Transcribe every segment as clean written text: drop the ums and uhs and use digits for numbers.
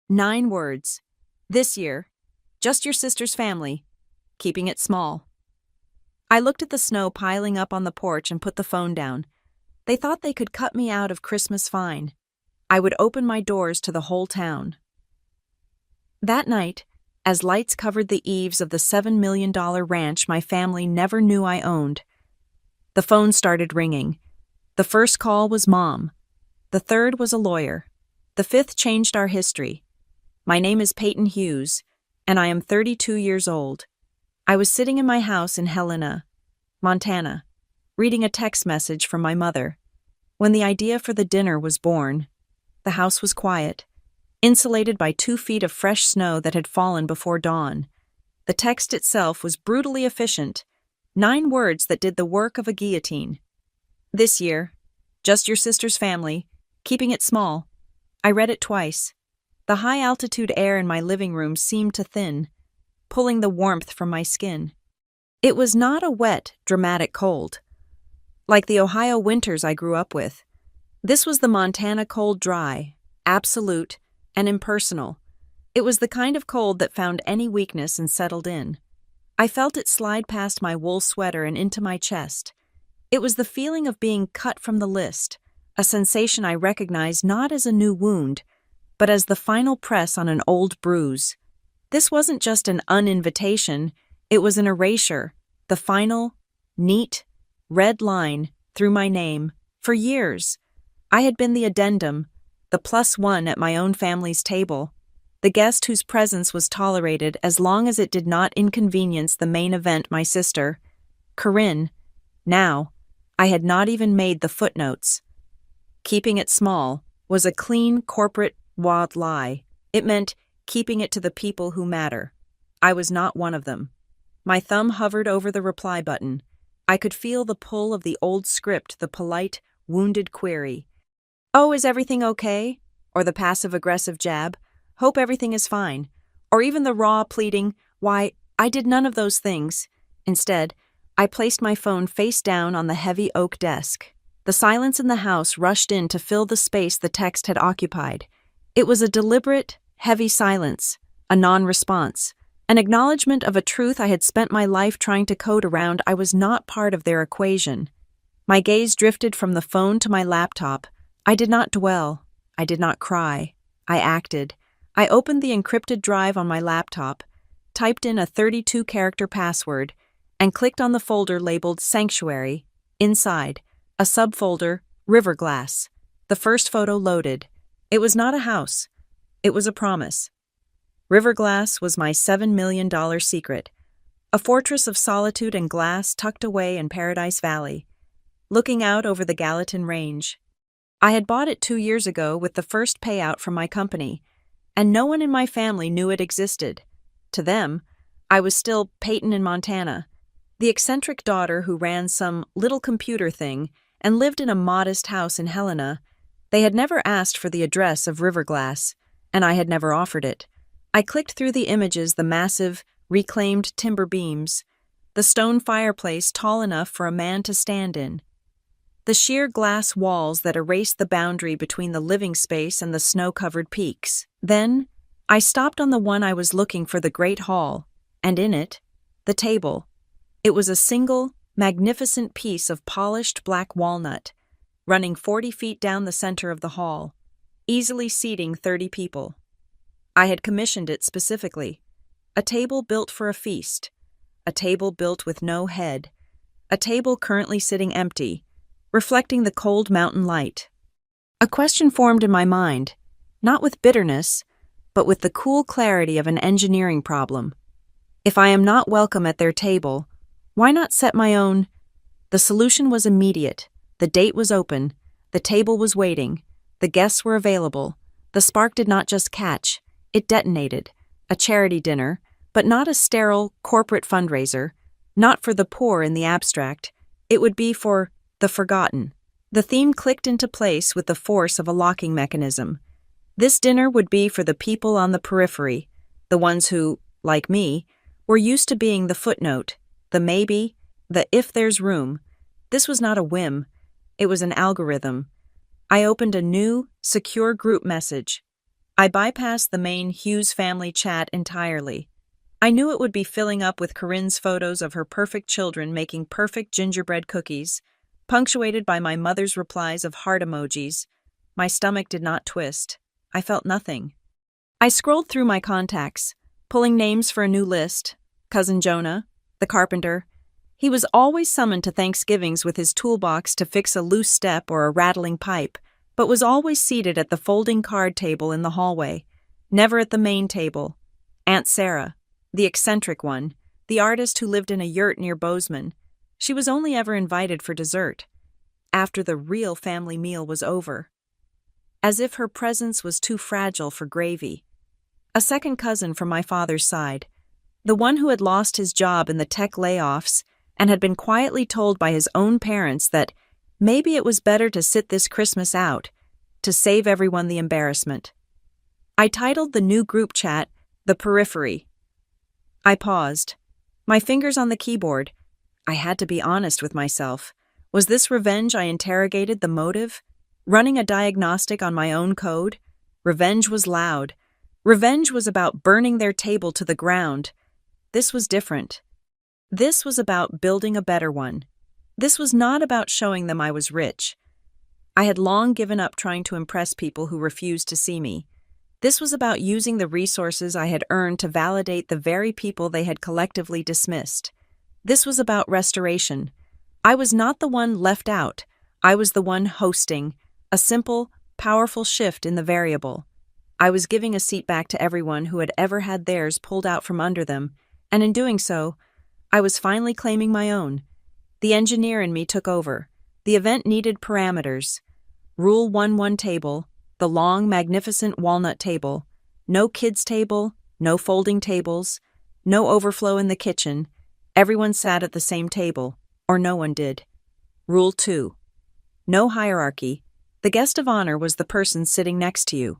9 words. This year. Just your sister's family. Keeping it small. I looked at the snow piling up on the porch and put the phone down. They thought they could cut me out of Christmas fine. I would open my doors to the whole town. That night, as lights covered the eaves of the $7 million ranch my family never knew I owned, the phone started ringing. The first call was Mom. The third was a lawyer. The fifth changed our history. My name is Peyton Hughes, and I am 32 years old. I was sitting in my house in Helena, Montana, reading a text message from my mother. When the idea for the dinner was born, the house was quiet, insulated by 2 feet of fresh snow that had fallen before dawn. The text itself was brutally efficient, 9 words that did the work of a guillotine. This year, just your sister's family, keeping it small. I read it twice. The high-altitude air in my living room seemed to thin, pulling the warmth from my skin. It was not a wet, dramatic cold, like the Ohio winters I grew up with. This was the Montana cold dry, absolute, and impersonal. It was the kind of cold that found any weakness and settled in. I felt it slide past my wool sweater and into my chest. It was the feeling of being cut from the list, a sensation I recognized not as a new wound, but as the final press on an old bruise. This wasn't just an uninvitation, it was an erasure, the final, neat, red line through my name. For years, I had been the addendum, the +1 at my own family's table, the guest whose presence was tolerated as long as it did not inconvenience the main event, my sister, Corinne. Now, I had not even made the footnotes. Keeping it small was a clean corporate wild lie. It meant keeping it to the people who matter. I was not one of them. My thumb hovered over the reply button. I could feel the pull of the old script, the polite, wounded query. "Oh, is everything okay?" Or the passive-aggressive jab, "Hope everything is fine." Or even the raw pleading, "Why, I did none of those things." Instead, I placed my phone face down on the heavy oak desk. The silence in the house rushed in to fill the space the text had occupied. It was a deliberate, heavy silence, a non-response, an acknowledgement of a truth I had spent my life trying to code around. I was not part of their equation. My gaze drifted from the phone to my laptop. I did not dwell. I did not cry. I acted. I opened the encrypted drive on my laptop, typed in a 32-character password, and clicked on the folder labeled Sanctuary. Inside, a subfolder, Riverglass. The first photo loaded. It was not a house. It was a promise. Riverglass was my $7 million secret, a fortress of solitude and glass tucked away in Paradise Valley, looking out over the Gallatin Range. I had bought it 2 years ago with the first payout from my company, and no one in my family knew it existed. To them, I was still Peyton in Montana, the eccentric daughter who ran some little computer thing and lived in a modest house in Helena. They had never asked for the address of Riverglass, and I had never offered it. I clicked through the images, the massive, reclaimed timber beams, the stone fireplace tall enough for a man to stand in, the sheer glass walls that erased the boundary between the living space and the snow-covered peaks. Then, I stopped on the one I was looking for, the Great Hall, and in it, the table. It was a single, magnificent piece of polished black walnut, running 40 feet down the center of the hall, easily seating 30 people. I had commissioned it specifically. A table built for a feast. A table built with no head. A table currently sitting empty, reflecting the cold mountain light. A question formed in my mind, not with bitterness, but with the cool clarity of an engineering problem. If I am not welcome at their table, why not set my own? The solution was immediate. The date was open. The table was waiting. The guests were available. The spark did not just catch, it detonated. A charity dinner, but not a sterile corporate fundraiser, not for the poor in the abstract. It would be for the forgotten. The theme clicked into place with the force of a locking mechanism. This dinner would be for the people on the periphery, the ones who, like me, were used to being the footnote, the maybe, the if there's room. This was not a whim. It was an algorithm. I opened a new, secure group message. I bypassed the main Hughes family chat entirely. I knew it would be filling up with Corinne's photos of her perfect children making perfect gingerbread cookies, punctuated by my mother's replies of heart emojis. My stomach did not twist. I felt nothing. I scrolled through my contacts, pulling names for a new list. Cousin Jonah, the carpenter. He was always summoned to Thanksgivings with his toolbox to fix a loose step or a rattling pipe, but was always seated at the folding card table in the hallway, never at the main table. Aunt Sarah, the eccentric one, the artist who lived in a yurt near Bozeman. She was only ever invited for dessert, after the real family meal was over. As if her presence was too fragile for gravy. A second cousin from my father's side, the one who had lost his job in the tech layoffs and had been quietly told by his own parents that maybe it was better to sit this Christmas out, to save everyone the embarrassment. I titled the new group chat, The Periphery. I paused, my fingers on the keyboard. I had to be honest with myself. Was this revenge? I interrogated the motive, running a diagnostic on my own code. Revenge was loud. Revenge was about burning their table to the ground. This was different. This was about building a better one. This was not about showing them I was rich. I had long given up trying to impress people who refused to see me. This was about using the resources I had earned to validate the very people they had collectively dismissed. This was about restoration. I was not the one left out. I was the one hosting, a simple, powerful shift in the variable. I was giving a seat back to everyone who had ever had theirs pulled out from under them, and in doing so, I was finally claiming my own. The engineer in me took over. The event needed parameters. Rule 1-1 table, the long, magnificent walnut table. No kids' table, no folding tables, no overflow in the kitchen. Everyone sat at the same table, or no one did. Rule 2. No hierarchy. The guest of honor was the person sitting next to you.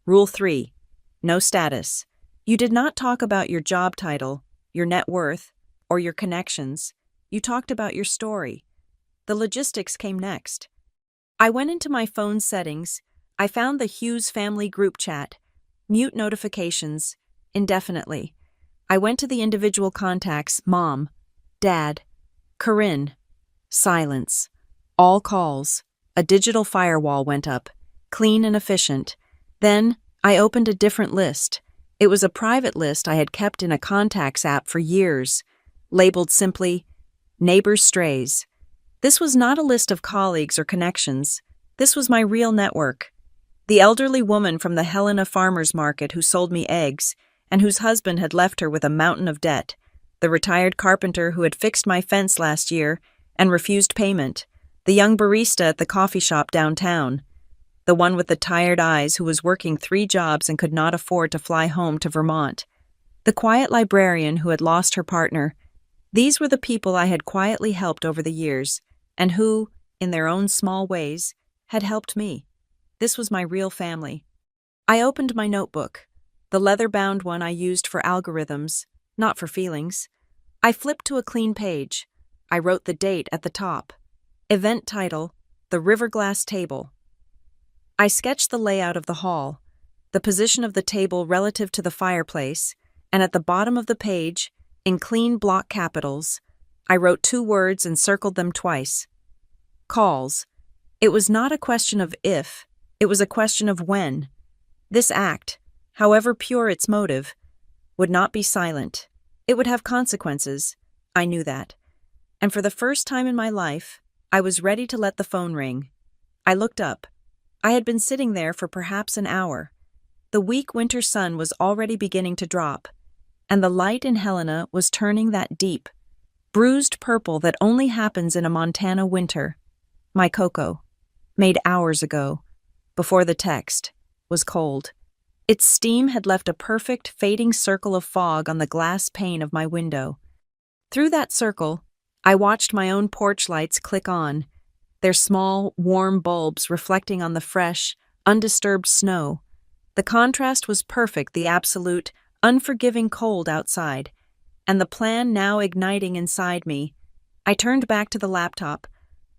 Rule 3. No status. You did not talk about your job title, your net worth, or your connections. You talked about your story. The logistics came next. I went into my phone settings. I found the Hughes family group chat. Mute notifications, indefinitely. I went to the individual contacts, Mom, Dad, Corinne. Silence. All calls. A digital firewall went up, clean and efficient. Then, I opened a different list. It was a private list I had kept in a contacts app for years, labeled simply, Neighbors Strays. This was not a list of colleagues or connections. This was my real network. The elderly woman from the Helena Farmers Market who sold me eggs, and whose husband had left her with a mountain of debt. The retired carpenter who had fixed my fence last year and refused payment. The young barista at the coffee shop downtown. The one with the tired eyes who was working 3 jobs and could not afford to fly home to Vermont. The quiet librarian who had lost her partner. These were the people I had quietly helped over the years, and who, in their own small ways, had helped me. This was my real family. I opened my notebook, the leather-bound one I used for algorithms, not for feelings. I flipped to a clean page. I wrote the date at the top. Event title, The Riverglass Table. I sketched the layout of the hall, the position of the table relative to the fireplace, and at the bottom of the page, in clean block capitals, I wrote 2 words and circled them twice. Calls. It was not a question of if, it was a question of when. This act, however pure its motive, would not be silent. It would have consequences. I knew that. And for the first time in my life, I was ready to let the phone ring. I looked up. I had been sitting there for perhaps an hour. The weak winter sun was already beginning to drop, and the light in Helena was turning that deep, bruised purple that only happens in a Montana winter. My cocoa, made hours ago, before the text, was cold. Its steam had left a perfect, fading circle of fog on the glass pane of my window. Through that circle, I watched my own porch lights click on, their small, warm bulbs reflecting on the fresh, undisturbed snow. The contrast was perfect, the absolute, unforgiving cold outside, and the plan now igniting inside me. I turned back to the laptop.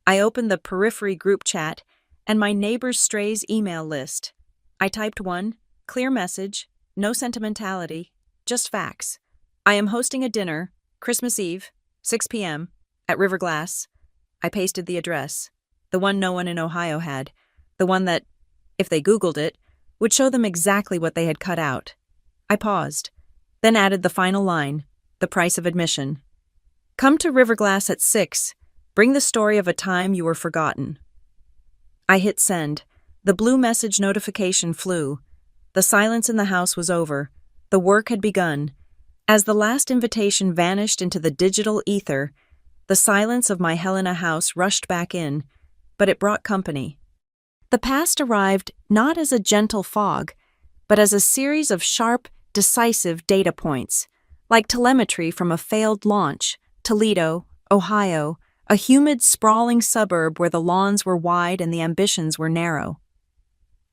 I opened the Periphery group chat and my Neighbors Strays email list. I typed 1, Clear message, no sentimentality, just facts. I am hosting a dinner, Christmas Eve, 6 p.m., at Riverglass. I pasted the address, the one no one in Ohio had, the one that, if they Googled it, would show them exactly what they had cut out. I paused, then added the final line, the price of admission. Come to Riverglass at 6. Bring the story of a time you were forgotten. I hit send. The blue message notification flew. The silence in the house was over. The work had begun. As the last invitation vanished into the digital ether, the silence of my Helena house rushed back in, but it brought company. The past arrived not as a gentle fog, but as a series of sharp, decisive data points, like telemetry from a failed launch. Toledo, Ohio, a humid, sprawling suburb where the lawns were wide and the ambitions were narrow.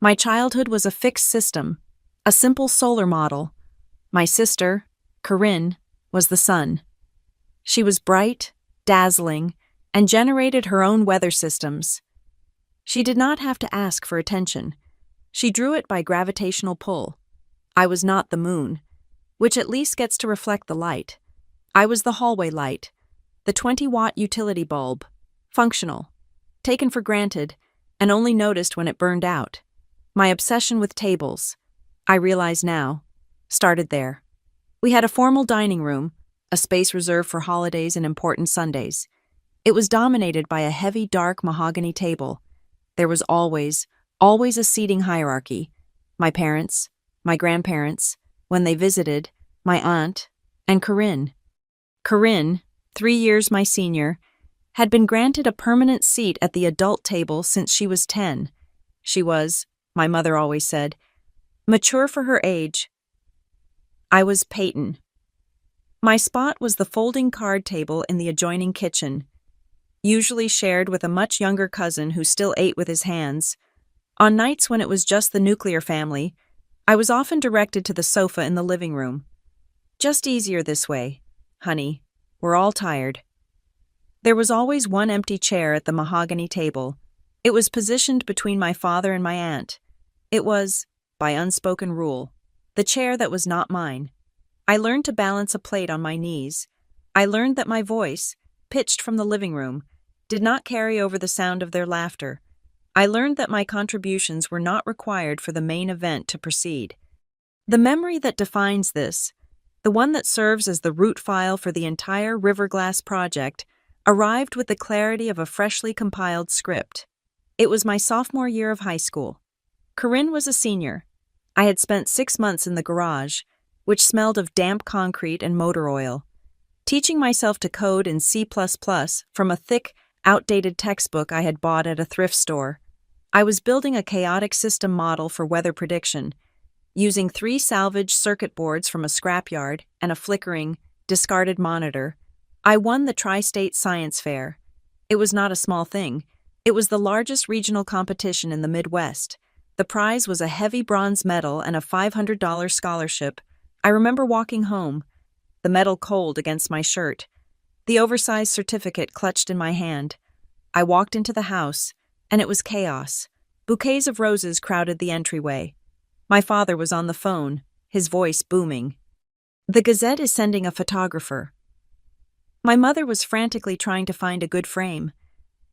My childhood was a fixed system, a simple solar model. My sister, Corinne, was the sun. She was bright, dazzling, and generated her own weather systems. She did not have to ask for attention. She drew it by gravitational pull. I was not the moon, which at least gets to reflect the light. I was the hallway light, the 20-watt utility bulb, functional, taken for granted, and only noticed when it burned out. My obsession with tables, I realize now, started there. We had a formal dining room, a space reserved for holidays and important Sundays. It was dominated by a heavy, dark mahogany table. There was always a seating hierarchy. My parents, my grandparents, when they visited, my aunt, and Corinne. Corinne, 3 years my senior, had been granted a permanent seat at the adult table since she was 10. She was, my mother always said, mature for her age. I was Peyton. My spot was the folding card table in the adjoining kitchen, usually shared with a much younger cousin who still ate with his hands. On nights when it was just the nuclear family, I was often directed to the sofa in the living room. Just easier this way, honey. We're all tired. There was always one empty chair at the mahogany table. It was positioned between my father and my aunt. It was, by unspoken rule, the chair that was not mine. I learned to balance a plate on my knees. I learned that my voice, pitched from the living room, did not carry over the sound of their laughter. I learned that my contributions were not required for the main event to proceed. The memory that defines this, the one that serves as the root file for the entire Riverglass project, arrived with the clarity of a freshly compiled script. It was my sophomore year of high school. Corinne was a senior. I had spent 6 months in the garage, which smelled of damp concrete and motor oil, teaching myself to code in C++ from a thick, outdated textbook I had bought at a thrift store. I was building a chaotic system model for weather prediction, using 3 salvaged circuit boards from a scrapyard and a flickering, discarded monitor. I won the Tri-State Science Fair. It was not a small thing. It was the largest regional competition in the Midwest. The prize was a heavy bronze medal and a $500 scholarship. I remember walking home, the medal cold against my shirt, the oversized certificate clutched in my hand. I walked into the house, and it was chaos. Bouquets of roses crowded the entryway. My father was on the phone, his voice booming. The Gazette is sending a photographer. My mother was frantically trying to find a good frame.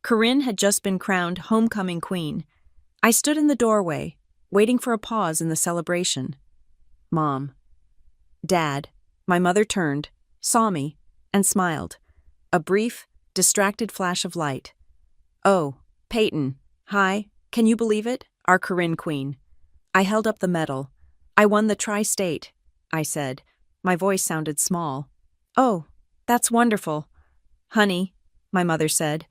Corinne had just been crowned homecoming queen. I stood in the doorway, waiting for a pause in the celebration. Mom. Dad. My mother turned, saw me, and smiled. A brief, distracted flash of light. Oh, Peyton. Hi, can you believe it? Our Corinne queen. I held up the medal. I won the Tri-State, I said. My voice sounded small. Oh, that's wonderful. Honey, my mother said,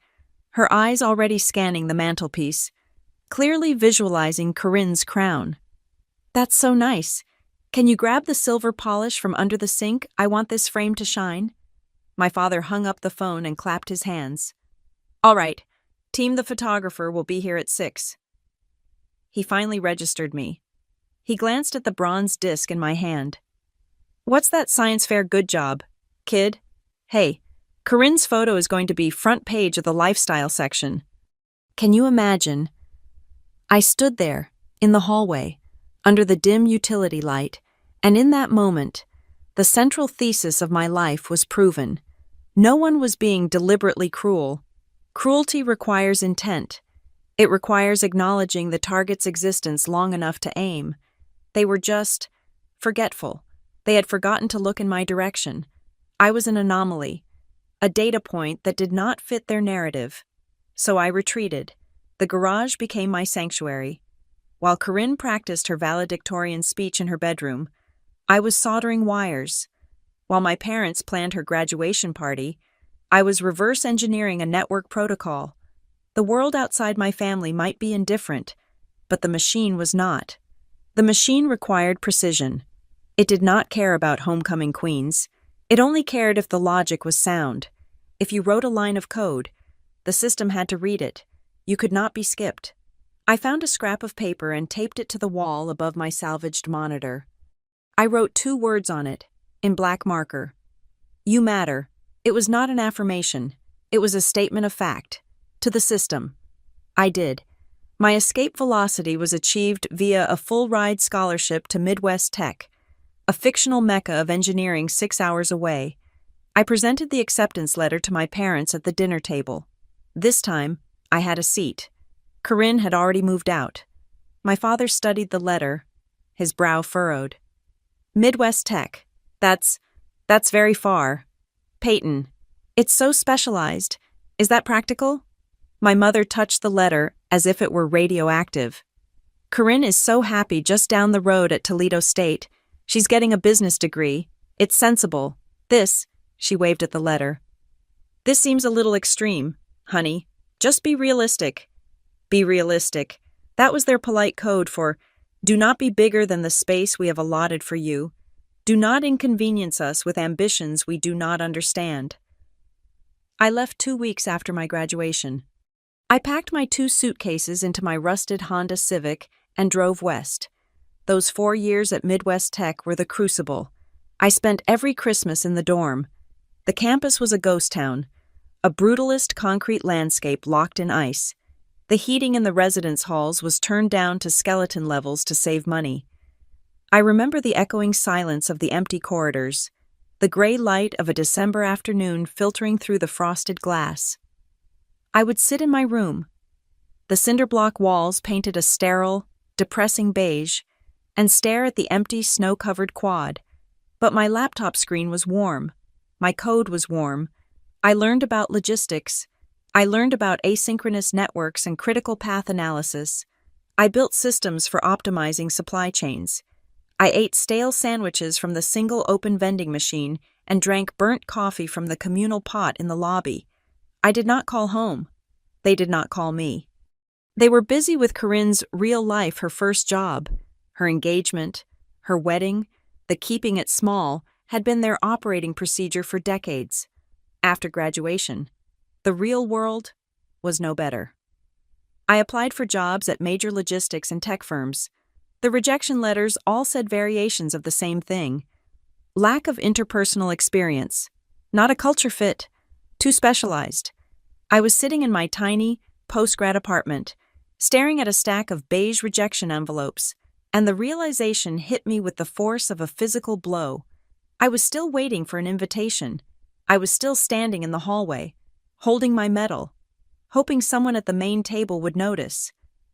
her eyes already scanning the mantelpiece, clearly visualizing Corinne's crown. That's so nice. Can you grab the silver polish from under the sink? I want this frame to shine. My father hung up the phone and clapped his hands. All right, team the photographer will be here at 6. He finally registered me. He glanced at the bronze disc in my hand. What's that science fair good job, kid? Hey, Corinne's photo is going to be front page of the lifestyle section. Can you imagine? I stood there, in the hallway, under the dim utility light, and in that moment, the central thesis of my life was proven. No one was being deliberately cruel. Cruelty requires intent. It requires acknowledging the target's existence long enough to aim. They were just forgetful. They had forgotten to look in my direction. I was an anomaly, a data point that did not fit their narrative. So I retreated. The garage became my sanctuary. While Corinne practiced her valedictorian speech in her bedroom, I was soldering wires. While my parents planned her graduation party, I was reverse engineering a network protocol. The world outside my family might be indifferent, but the machine was not. The machine required precision. It did not care about homecoming queens. It only cared if the logic was sound. If you wrote a line of code, the system had to read it. You could not be skipped. I found a scrap of paper and taped it to the wall above my salvaged monitor. I wrote 2 words on it, in black marker. You matter. It was not an affirmation. It was a statement of fact. To the system. I did. My escape velocity was achieved via a full-ride scholarship to Midwest Tech, a fictional mecca of engineering 6 hours away. I presented the acceptance letter to my parents at the dinner table. This time, I had a seat. Corinne had already moved out. My father studied the letter, his brow furrowed. Midwest Tech. That's very far. Peyton. It's so specialized. Is that practical? My mother touched the letter as if it were radioactive. Corinne is so happy just down the road at Toledo State. She's getting a business degree. It's sensible. This, she waved at the letter. This seems a little extreme, honey. Just be realistic. Be realistic. That was their polite code for, do not be bigger than the space we have allotted for you. Do not inconvenience us with ambitions we do not understand. I left 2 weeks after my graduation. I packed my 2 suitcases into my rusted Honda Civic and drove west. Those 4 years at Midwest Tech were the crucible. I spent every Christmas in the dorm. The campus was a ghost town, a brutalist concrete landscape locked in ice. The heating in the residence halls was turned down to skeleton levels to save money. I remember the echoing silence of the empty corridors, the gray light of a December afternoon filtering through the frosted glass. I would sit in my room. The cinder-block walls painted a sterile, depressing beige, and stare at the empty, snow-covered quad. But my laptop screen was warm. My code was warm. I learned about logistics. I learned about asynchronous networks and critical path analysis. I built systems for optimizing supply chains. I ate stale sandwiches from the single open vending machine and drank burnt coffee from the communal pot in the lobby. I did not call home. They did not call me. They were busy with Corinne's real life, her first job. Her engagement, her wedding, the keeping it small had been their operating procedure for decades. After graduation, the real world was no better. I applied for jobs at major logistics and tech firms. The rejection letters all said variations of the same thing. Lack of interpersonal experience. Not a culture fit. Too specialized. I was sitting in my tiny, post-grad apartment, staring at a stack of beige rejection envelopes, and the realization hit me with the force of a physical blow. I was still waiting for an invitation. I was still standing in the hallway, holding my medal, hoping someone at the main table would notice.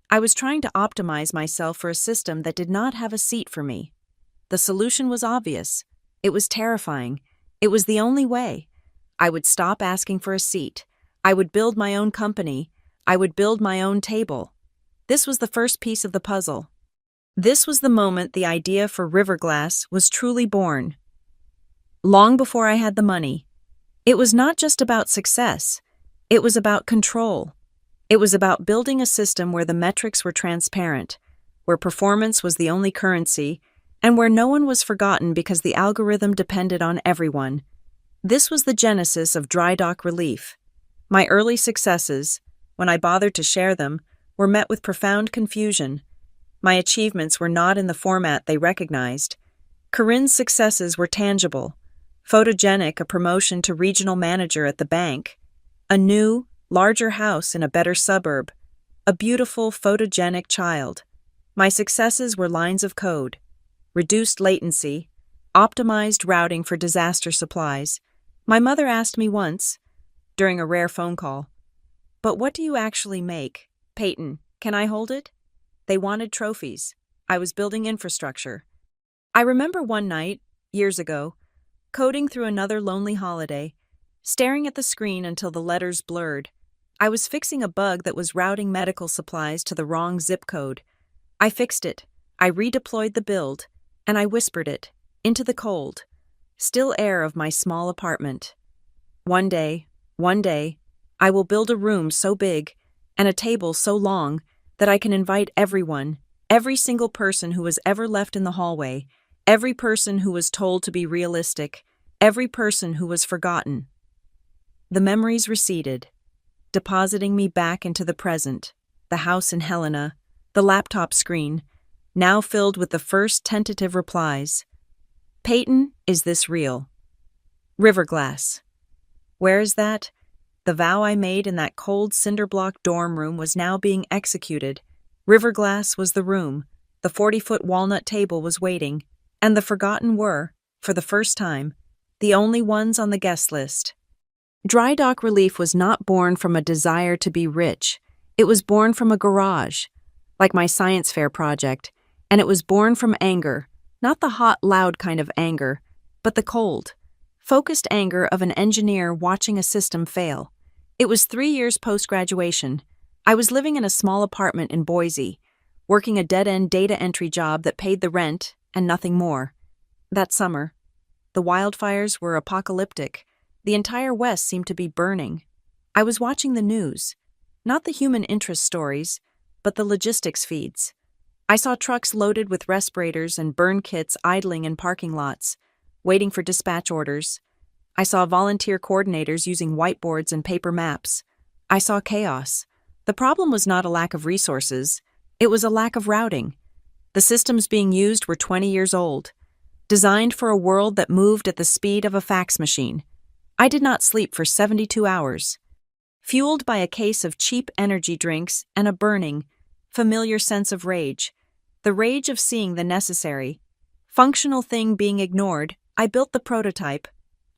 I was trying to optimize myself for a system that did not have a seat for me. The solution was obvious. It was terrifying. It was the only way. I would stop asking for a seat. I would build my own company. I would build my own table. This was the first piece of the puzzle. This was the moment the idea for Riverglass was truly born. Long before I had the money, it was not just about success. It was about control. It was about building a system where the metrics were transparent, where performance was the only currency, and where no one was forgotten because the algorithm depended on everyone. This was the genesis of Dry Dock Relief. My early successes, when I bothered to share them, were met with profound confusion. My achievements were not in the format they recognized. Corinne's successes were tangible. Photogenic, a promotion to regional manager at the bank. A new, larger house in a better suburb. A beautiful, photogenic child. My successes were lines of code, reduced latency, optimized routing for disaster supplies. My mother asked me once, during a rare phone call, "But what do you actually make? Peyton, can I hold it?" They wanted trophies. I was building infrastructure. I remember one night, years ago, coding through another lonely holiday, staring at the screen until the letters blurred. I was fixing a bug that was routing medical supplies to the wrong zip code. I fixed it. I redeployed the build, and I whispered it into the cold, still air of my small apartment. One day, I will build a room so big and a table so long that I can invite everyone, every single person who was ever left in the hallway, every person who was told to be realistic, every person who was forgotten. The memories receded, depositing me back into the present, the house in Helena, the laptop screen, now filled with the first tentative replies. Peyton, is this real? Riverglass. Where is that? The vow I made in that cold cinder-block dorm room was now being executed. Riverglass was the room, the 40-foot walnut table was waiting, and the forgotten were, for the first time, the only ones on the guest list. Dry dock relief was not born from a desire to be rich. It was born from a garage, like my science fair project, and it was born from anger, not the hot, loud kind of anger, but the cold, focused anger of an engineer watching a system fail. It was 3 years post-graduation. I was living in a small apartment in Boise, working a dead-end data entry job that paid the rent and nothing more. That summer, the wildfires were apocalyptic. The entire West seemed to be burning. I was watching the news, not the human interest stories, but the logistics feeds. I saw trucks loaded with respirators and burn kits idling in parking lots, waiting for dispatch orders. I saw volunteer coordinators using whiteboards and paper maps. I saw chaos. The problem was not a lack of resources. It was a lack of routing. The systems being used were 20 years old, designed for a world that moved at the speed of a fax machine. I did not sleep for 72 hours. Fueled by a case of cheap energy drinks and a burning, familiar sense of rage, the rage of seeing the necessary, functional thing being ignored, I built the prototype.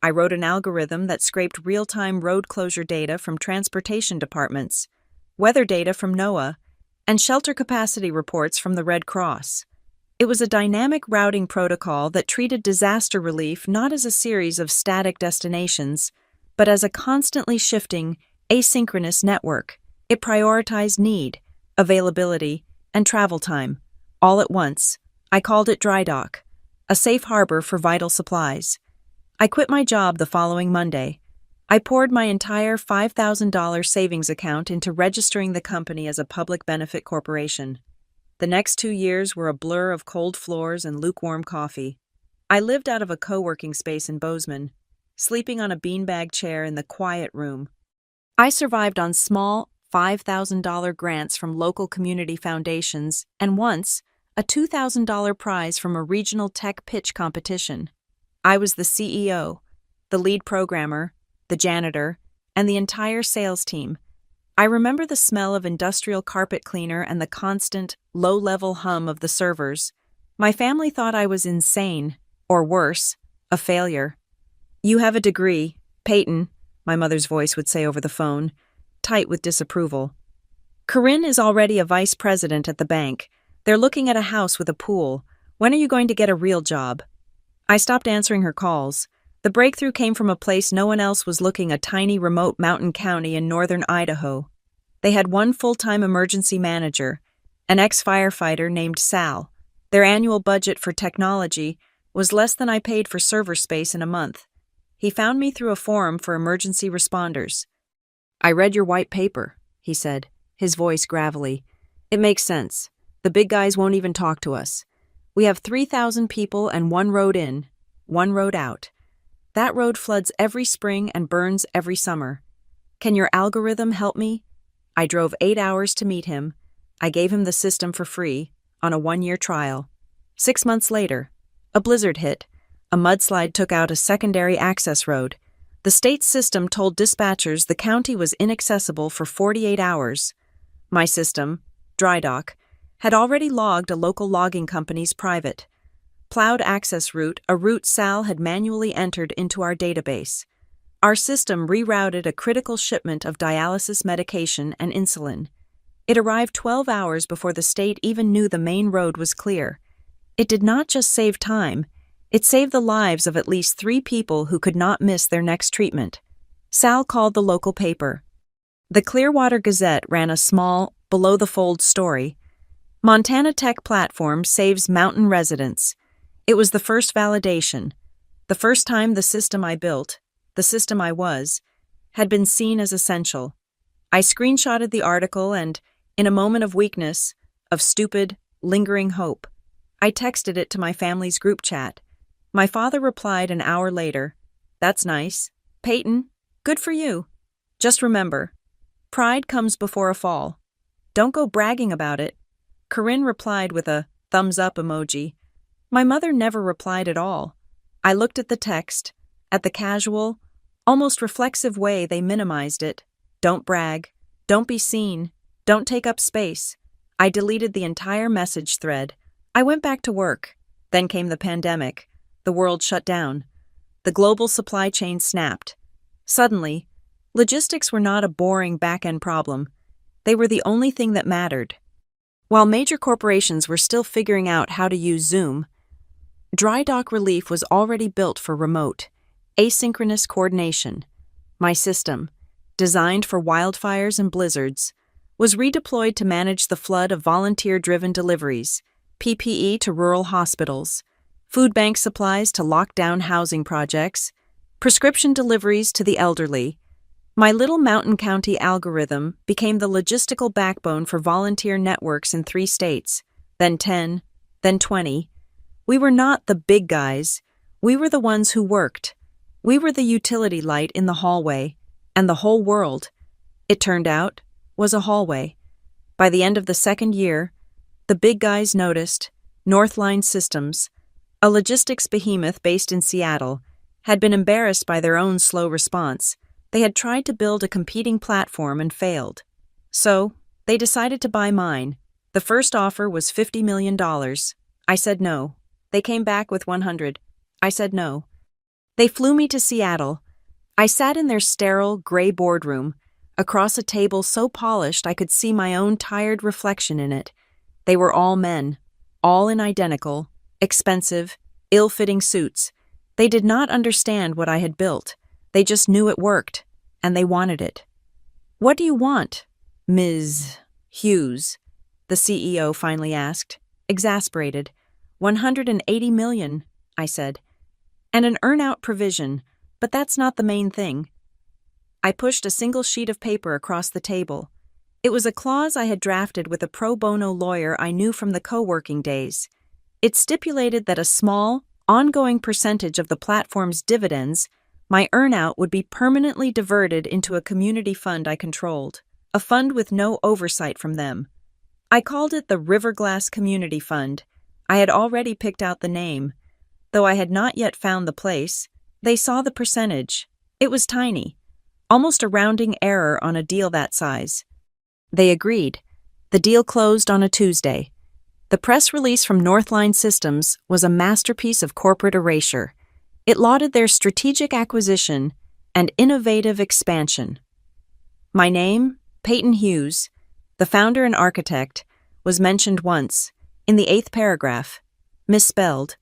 I wrote an algorithm that scraped real-time road closure data from transportation departments, weather data from NOAA, and shelter capacity reports from the Red Cross. It was a dynamic routing protocol that treated disaster relief not as a series of static destinations, but as a constantly shifting, asynchronous network. It prioritized need, availability, and travel time, all at once. I called it Dry Dock, a safe harbor for vital supplies. I quit my job the following Monday. I poured my entire $5,000 savings account into registering the company as a public benefit corporation. The next 2 years were a blur of cold floors and lukewarm coffee. I lived out of a co-working space in Bozeman, sleeping on a beanbag chair in the quiet room. I survived on small $5,000 grants from local community foundations and once a $2,000 prize from a regional tech pitch competition. I was the CEO, the lead programmer, the janitor, and the entire sales team. I remember the smell of industrial carpet cleaner and the constant, low-level hum of the servers. My family thought I was insane, or worse, a failure. "You have a degree, Peyton," my mother's voice would say over the phone, tight with disapproval. "Corinne is already a vice president at the bank. They're looking at a house with a pool. When are you going to get a real job?" I stopped answering her calls. The breakthrough came from a place no one else was looking, a tiny remote mountain county in northern Idaho. They had one full-time emergency manager, an ex-firefighter named Sal. Their annual budget for technology was less than I paid for server space in a month. He found me through a forum for emergency responders. "I read your white paper," he said, his voice gravelly. "It makes sense. The big guys won't even talk to us. We have 3,000 people and one road in, one road out. That road floods every spring and burns every summer. Can your algorithm help me?" I drove 8 hours to meet him. I gave him the system for free, on a 1-year trial. 6 months later, a blizzard hit. A mudslide took out a secondary access road. The state system told dispatchers the county was inaccessible for 48 hours. My system, Dry Dock, had already logged a local logging company's private plowed access route, a route Sal had manually entered into our database. Our system rerouted a critical shipment of dialysis medication and insulin. It arrived 12 hours before the state even knew the main road was clear. It did not just save time, it saved the lives of at least 3 people who could not miss their next treatment. Sal called the local paper. The Clearwater Gazette ran a small, below-the-fold story. Montana Tech Platform saves mountain residents. It was the first validation, the first time the system I built, the system I was, had been seen as essential. I screenshotted the article and, in a moment of weakness, of stupid, lingering hope, I texted it to my family's group chat. My father replied an hour later, "That's nice. Peyton, good for you. Just remember, pride comes before a fall. Don't go bragging about it." Corinne replied with a thumbs-up emoji. My mother never replied at all. I looked at the text, at the casual, almost reflexive way they minimized it. Don't brag. Don't be seen. Don't take up space. I deleted the entire message thread. I went back to work. Then came the pandemic. The world shut down. The global supply chain snapped. Suddenly, logistics were not a boring back-end problem. They were the only thing that mattered. While major corporations were still figuring out how to use Zoom, dry dock relief was already built for remote, asynchronous coordination. My system, designed for wildfires and blizzards, was redeployed to manage the flood of volunteer-driven deliveries, PPE to rural hospitals, food bank supplies to lockdown housing projects, prescription deliveries to the elderly. My little mountain county algorithm became the logistical backbone for volunteer networks in 3 states, then 10, then 20. We were not the big guys. We were the ones who worked. We were the utility light in the hallway, and the whole world, it turned out, was a hallway. By the end of the 2nd year, the big guys noticed Northline Systems, a logistics behemoth based in Seattle, had been embarrassed by their own slow response. They had tried to build a competing platform and failed. So, they decided to buy mine. The first offer was $50 million. I said no. They came back with 100. I said no. They flew me to Seattle. I sat in their sterile, gray boardroom, across a table so polished I could see my own tired reflection in it. They were all men, all in identical, expensive, ill-fitting suits. They did not understand what I had built. They just knew it worked, and they wanted it. "What do you want, Ms. Hughes?" the CEO finally asked, exasperated. $180 million, I said. "And an earn-out provision, but that's not the main thing." I pushed a single sheet of paper across the table. It was a clause I had drafted with a pro bono lawyer I knew from the co-working days. It stipulated that a small, ongoing percentage of the platform's dividends, my earn-out, would be permanently diverted into a community fund I controlled, a fund with no oversight from them. I called it the Riverglass Community Fund. I had already picked out the name. Though I had not yet found the place, they saw the percentage. It was tiny, almost a rounding error on a deal that size. They agreed. The deal closed on a Tuesday. The press release from Northline Systems was a masterpiece of corporate erasure. It lauded their strategic acquisition and innovative expansion. My name, Peyton Hughes, the founder and architect, was mentioned once, in the 8th paragraph, misspelled.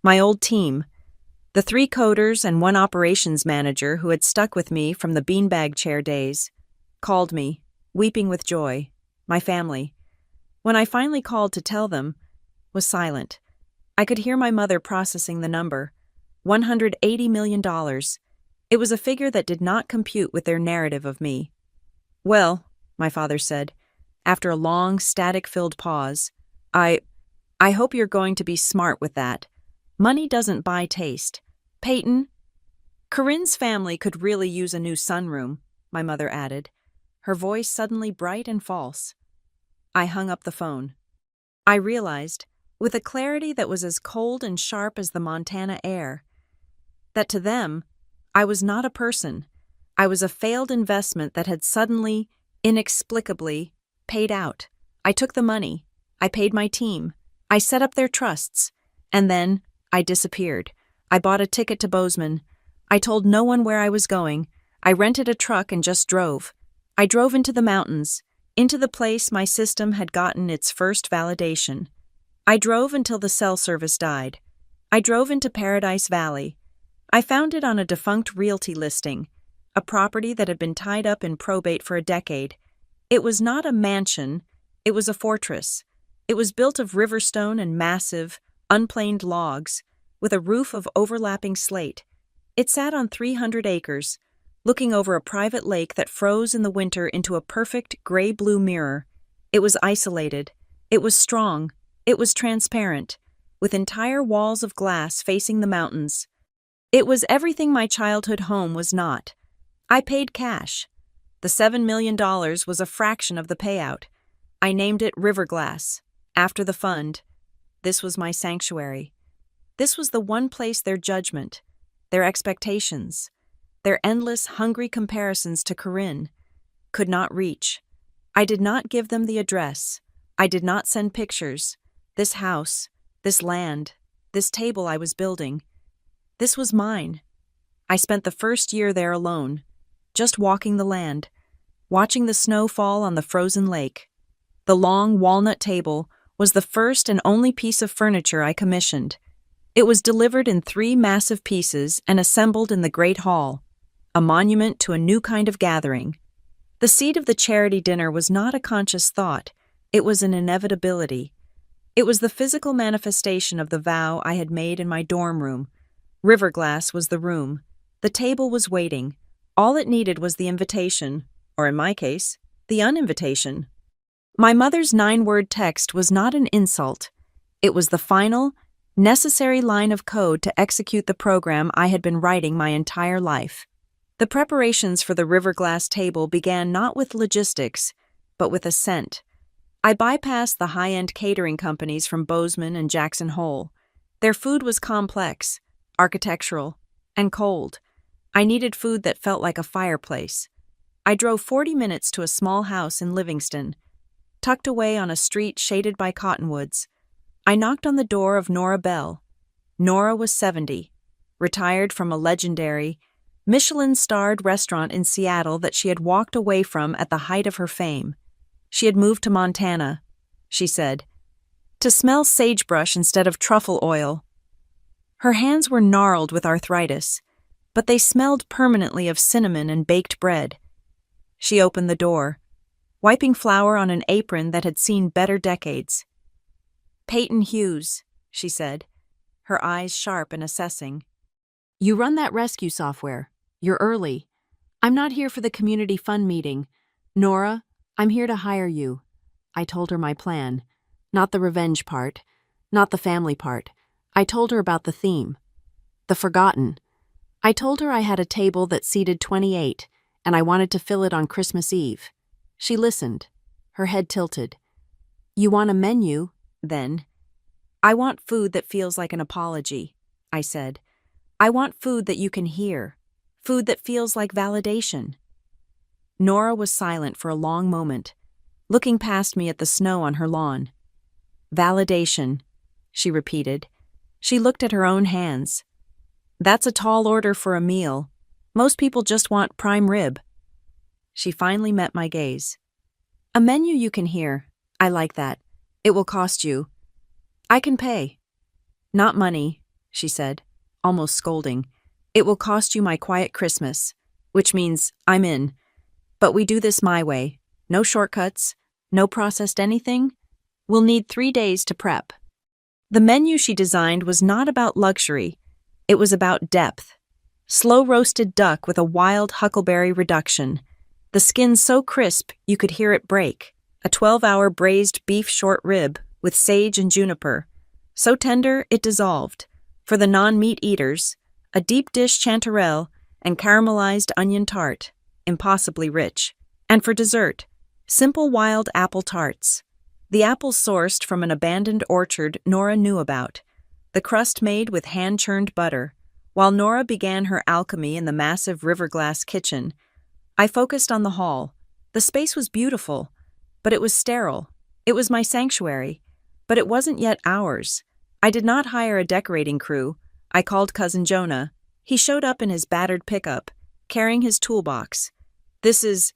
My old team, the 3 coders and 1 operations manager who had stuck with me from the beanbag chair days, called me, weeping with joy, my family. When I finally called to tell them, was silent. I could hear my mother processing the number, $180 million. It was a figure that did not compute with their narrative of me. "Well," my father said, after a long, static-filled pause, I hope you're going to be smart with that. Money doesn't buy taste. Peyton?" "Corinne's family could really use a new sunroom," my mother added, her voice suddenly bright and false. I hung up the phone. I realized, with a clarity that was as cold and sharp as the Montana air, that to them, I was not a person. I was a failed investment that had suddenly, inexplicably, paid out. I took the money. I paid my team. I set up their trusts. And then, I disappeared. I bought a ticket to Bozeman. I told no one where I was going. I rented a truck and just drove. I drove into the mountains, into the place my system had gotten its first validation. I drove until the cell service died. I drove into Paradise Valley. I found it on a defunct realty listing, a property that had been tied up in probate for a decade. It was not a mansion, it was a fortress. It was built of riverstone and massive, unplaned logs, with a roof of overlapping slate. It sat on 300 acres, looking over a private lake that froze in the winter into a perfect gray-blue mirror. It was isolated. It was strong. It was transparent, with entire walls of glass facing the mountains. It was everything my childhood home was not. I paid cash. The $7 million was a fraction of the payout. I named it Riverglass, after the fund. This was my sanctuary. This was the one place their judgment, their expectations, their endless, hungry comparisons to Corinne could not reach. I did not give them the address. I did not send pictures. This house, this land, this table I was building, this was mine. I spent the first year there alone, just walking the land, watching the snow fall on the frozen lake. The long walnut table was the first and only piece of furniture I commissioned. It was delivered in 3 massive pieces and assembled in the Great Hall, a monument to a new kind of gathering. The seat of the charity dinner was not a conscious thought, it was an inevitability. It was the physical manifestation of the vow I had made in my dorm room. Riverglass was the room. The table was waiting. All it needed was the invitation, or in my case, the uninvitation. My mother's 9-word text was not an insult. It was the final, necessary line of code to execute the program I had been writing my entire life. The preparations for the Riverglass table began not with logistics, but with a scent. I bypassed the high-end catering companies from Bozeman and Jackson Hole. Their food was complex, architectural, and cold. I needed food that felt like a fireplace. I drove 40 minutes to a small house in Livingston, tucked away on a street shaded by cottonwoods. I knocked on the door of Nora Bell. Nora was 70, retired from a legendary, Michelin-starred restaurant in Seattle that she had walked away from at the height of her fame. She had moved to Montana, she said, to smell sagebrush instead of truffle oil. Her hands were gnarled with arthritis, but they smelled permanently of cinnamon and baked bread. She opened the door, wiping flour on an apron that had seen better decades. "Peyton Hughes," she said, her eyes sharp and assessing. "You run that rescue software. You're early. I'm not here for the community fund meeting. Nora, I'm here to hire you." I told her my plan. Not the revenge part, not the family part. I told her about the theme. The forgotten. I told her I had a table that seated 28, and I wanted to fill it on Christmas Eve. She listened, her head tilted. "You want a menu, then?" "I want food that feels like an apology," I said. "I want food that you can hear, food that feels like validation." Nora was silent for a long moment, looking past me at the snow on her lawn. "Validation," she repeated. She looked at her own hands. "That's a tall order for a meal. Most people just want prime rib." She finally met my gaze. "A menu you can hear. I like that. It will cost you. I can pay." "Not money," she said, almost scolding. "It will cost you my quiet Christmas, which means I'm in. But we do this my way. No shortcuts, no processed anything. We'll need 3 days to prep." The menu she designed was not about luxury. It was about depth. Slow-roasted duck with a wild huckleberry reduction. The skin so crisp you could hear it break. A 12-hour braised beef short rib with sage and juniper. So tender it dissolved. For the non-meat eaters, a deep dish chanterelle and caramelized onion tart, impossibly rich. And for dessert, simple wild apple tarts. The apples sourced from an abandoned orchard Nora knew about. The crust made with hand-churned butter. While Nora began her alchemy in the massive Riverglass kitchen, I focused on the hall. The space was beautiful, but it was sterile. It was my sanctuary. but it wasn't yet ours. I did not hire a decorating crew. I called Cousin Jonah. He showed up in his battered pickup, carrying his toolbox. "This is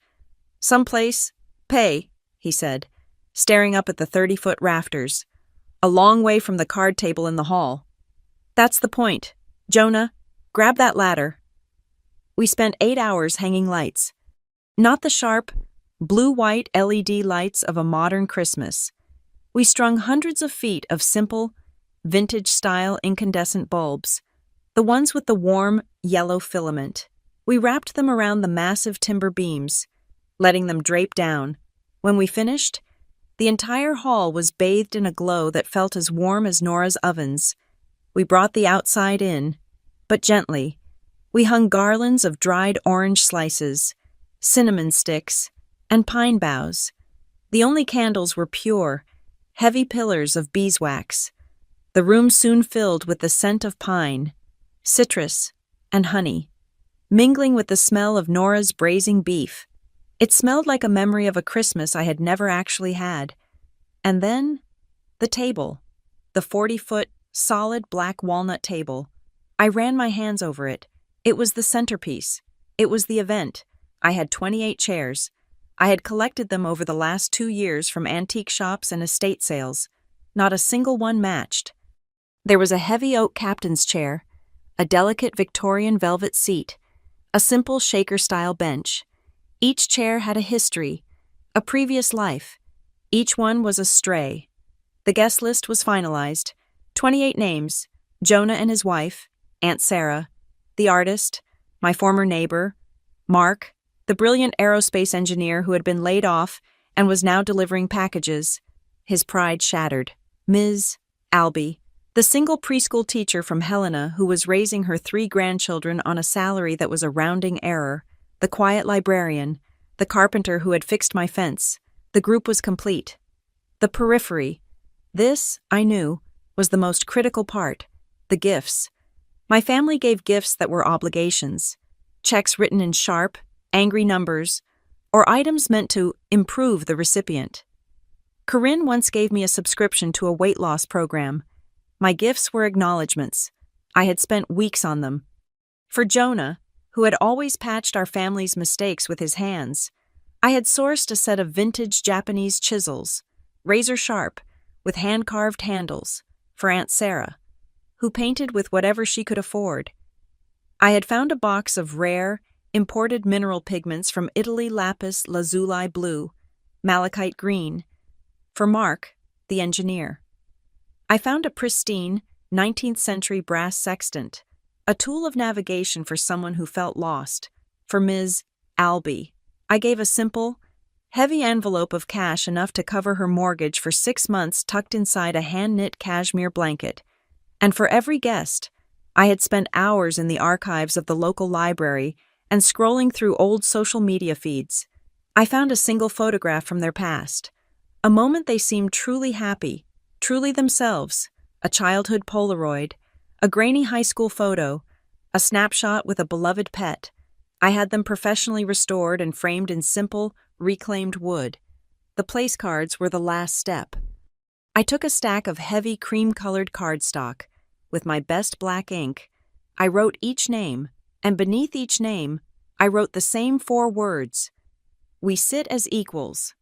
someplace. Pay," he said, staring up at the 30-foot rafters, a long way from the card table in the hall. "That's the point. Jonah, grab that ladder." We spent 8 hours hanging lights. Not the sharp, blue-white LED lights of a modern Christmas. We strung hundreds of feet of simple, vintage-style incandescent bulbs, the ones with the warm, yellow filament. We wrapped them around the massive timber beams, letting them drape down. When we finished, the entire hall was bathed in a glow that felt as warm as Nora's ovens. We brought the outside in, but gently. We hung garlands of dried orange slices, cinnamon sticks, and pine boughs. The only candles were pure, heavy pillars of beeswax. The room soon filled with the scent of pine, citrus, and honey, mingling with the smell of Nora's braising beef. It smelled like a memory of a Christmas I had never actually had. And then, the table, the 40-foot, solid black walnut table. I ran my hands over it. It was the centerpiece. It was the event. I had 28 chairs. I had collected them over the last 2 years from antique shops and estate sales. Not a single one matched. There was a heavy oak captain's chair, a delicate Victorian velvet seat, a simple shaker-style bench. Each chair had a history, a previous life. Each one was a stray. The guest list was finalized. 28 names: Jonah and his wife, Aunt Sarah, the artist, my former neighbor, Mark, the brilliant aerospace engineer who had been laid off and was now delivering packages, his pride shattered, Ms. Albie, the single preschool teacher from Helena who was raising her 3 grandchildren on a salary that was a rounding error, the quiet librarian, the carpenter who had fixed my fence. The group was complete. The periphery. This, I knew, was the most critical part, the gifts. My family gave gifts that were obligations, checks written in sharp, angry numbers, or items meant to improve the recipient. Corinne once gave me a subscription to a weight loss program. My gifts were acknowledgments. I had spent weeks on them. For Jonah, who had always patched our family's mistakes with his hands, I had sourced a set of vintage Japanese chisels, razor sharp, with hand-carved handles, for Aunt Sarah, who painted with whatever she could afford. I had found a box of rare, imported mineral pigments from Italy: lapis lazuli blue, malachite green, for Mark, the engineer. I found a pristine, 19th-century brass sextant, a tool of navigation for someone who felt lost, for Ms. Albie. I gave a simple, heavy envelope of cash enough to cover her mortgage for 6 months tucked inside a hand-knit cashmere blanket. And for every guest, I had spent hours in the archives of the local library and scrolling through old social media feeds. I found a single photograph from their past, a moment they seemed truly happy, truly themselves, a childhood Polaroid, a grainy high school photo, a snapshot with a beloved pet. I had them professionally restored and framed in simple, reclaimed wood. The place cards were the last step. I took a stack of heavy cream-colored cardstock. With my best black ink, I wrote each name, and beneath each name, I wrote the same 4 words: "We sit as equals."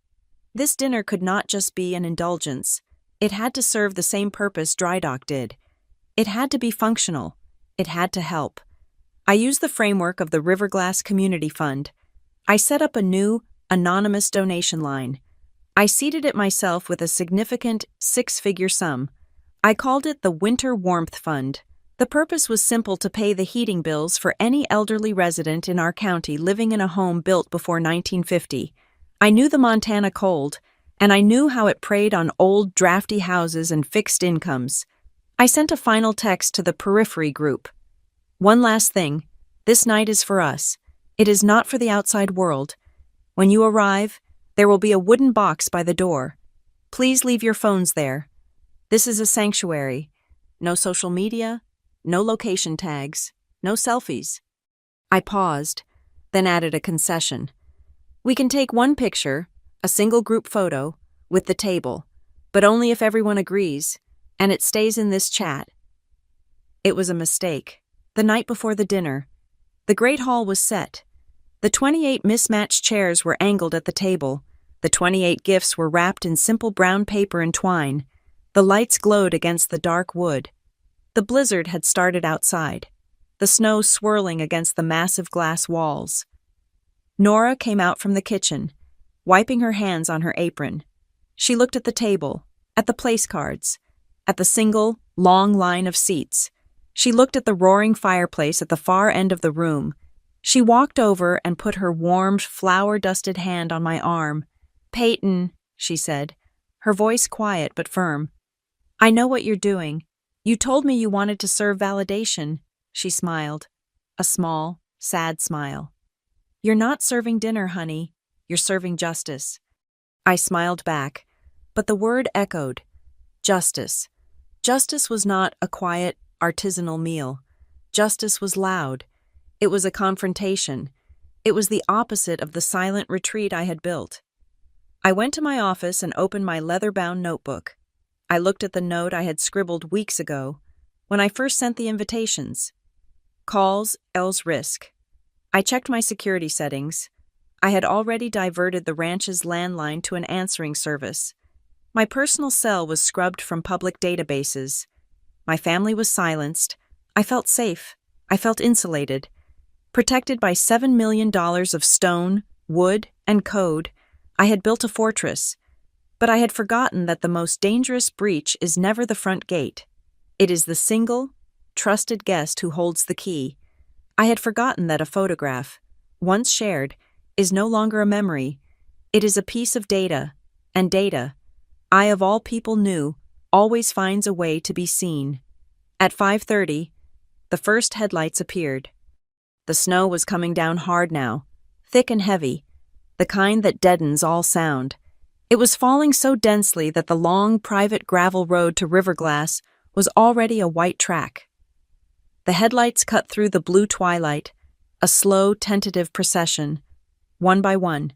This dinner could not just be an indulgence. It had to serve the same purpose Dry Dock did. It had to be functional. It had to help. I used the framework of the Riverglass Community Fund. I set up a new, anonymous donation line. I seeded it myself with a significant 6-figure sum. I called it the Winter Warmth Fund. The purpose was simple: to pay the heating bills for any elderly resident in our county living in a home built before 1950. I knew the Montana cold, and I knew how it preyed on old, drafty houses and fixed incomes. I sent a final text to the periphery group. "One last thing. This night is for us. It is not for the outside world. When you arrive, there will be a wooden box by the door. Please leave your phones there. This is a sanctuary. No social media, no location tags, no selfies." I paused, then added a concession. "We can take one picture, a single group photo, with the table. But only if everyone agrees, and it stays in this chat. It was a mistake. The night before the dinner, the great hall was set. The 28 mismatched chairs were angled at the table. The 28 gifts were wrapped in simple brown paper and twine. The lights glowed against the dark wood. The blizzard had started outside, the snow swirling against the massive glass walls. Nora came out from the kitchen, wiping her hands on her apron. She looked at the table, at the place cards, at the single, long line of seats. She looked at the roaring fireplace at the far end of the room. She walked over and put her warm, flour-dusted hand on my arm. "Peyton," she said, her voice quiet but firm. "I know what you're doing. You told me you wanted to serve validation." She smiled, a small, sad smile. "You're not serving dinner, honey. You're serving justice." I smiled back, but the word echoed. Justice. Justice was not a quiet, artisanal meal. Justice was loud. It was a confrontation. It was the opposite of the silent retreat I had built. I went to my office and opened my leather-bound notebook. I looked at the note I had scribbled weeks ago, when I first sent the invitations. Calls, else risk. I checked my security settings. I had already diverted the ranch's landline to an answering service. My personal cell was scrubbed from public databases. My family was silenced. I felt safe. I felt insulated. Protected by $7 million of stone, wood, and code, I had built a fortress. But I had forgotten that the most dangerous breach is never the front gate. It is the single, trusted guest who holds the key. I had forgotten that a photograph, once shared, is no longer a memory. It is a piece of data, and data, I of all people knew, always finds a way to be seen. At 5:30, the first headlights appeared. The snow was coming down hard now, thick and heavy, the kind that deadens all sound. It was falling so densely that the long, private gravel road to Riverglass was already a white track. The headlights cut through the blue twilight, a slow, tentative procession, one by one.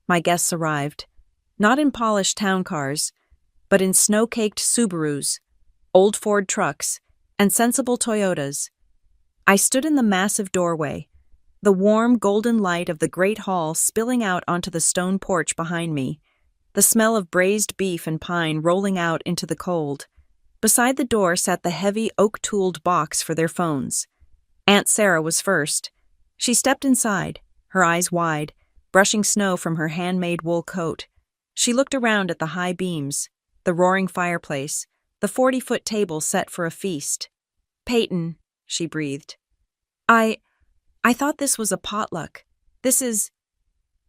My guests arrived, not in polished town cars, but in snow-caked Subarus, old Ford trucks, and sensible Toyotas. I stood in the massive doorway, the warm, golden light of the great hall spilling out onto the stone porch behind me, the smell of braised beef and pine rolling out into the cold. Beside the door sat the heavy, oak-tooled box for their phones. Aunt Sarah was first. She stepped inside, her eyes wide, brushing snow from her handmade wool coat. She looked around at the high beams, the roaring fireplace, the 40-foot table set for a feast. "Peyton," she breathed. I thought this was a potluck. This is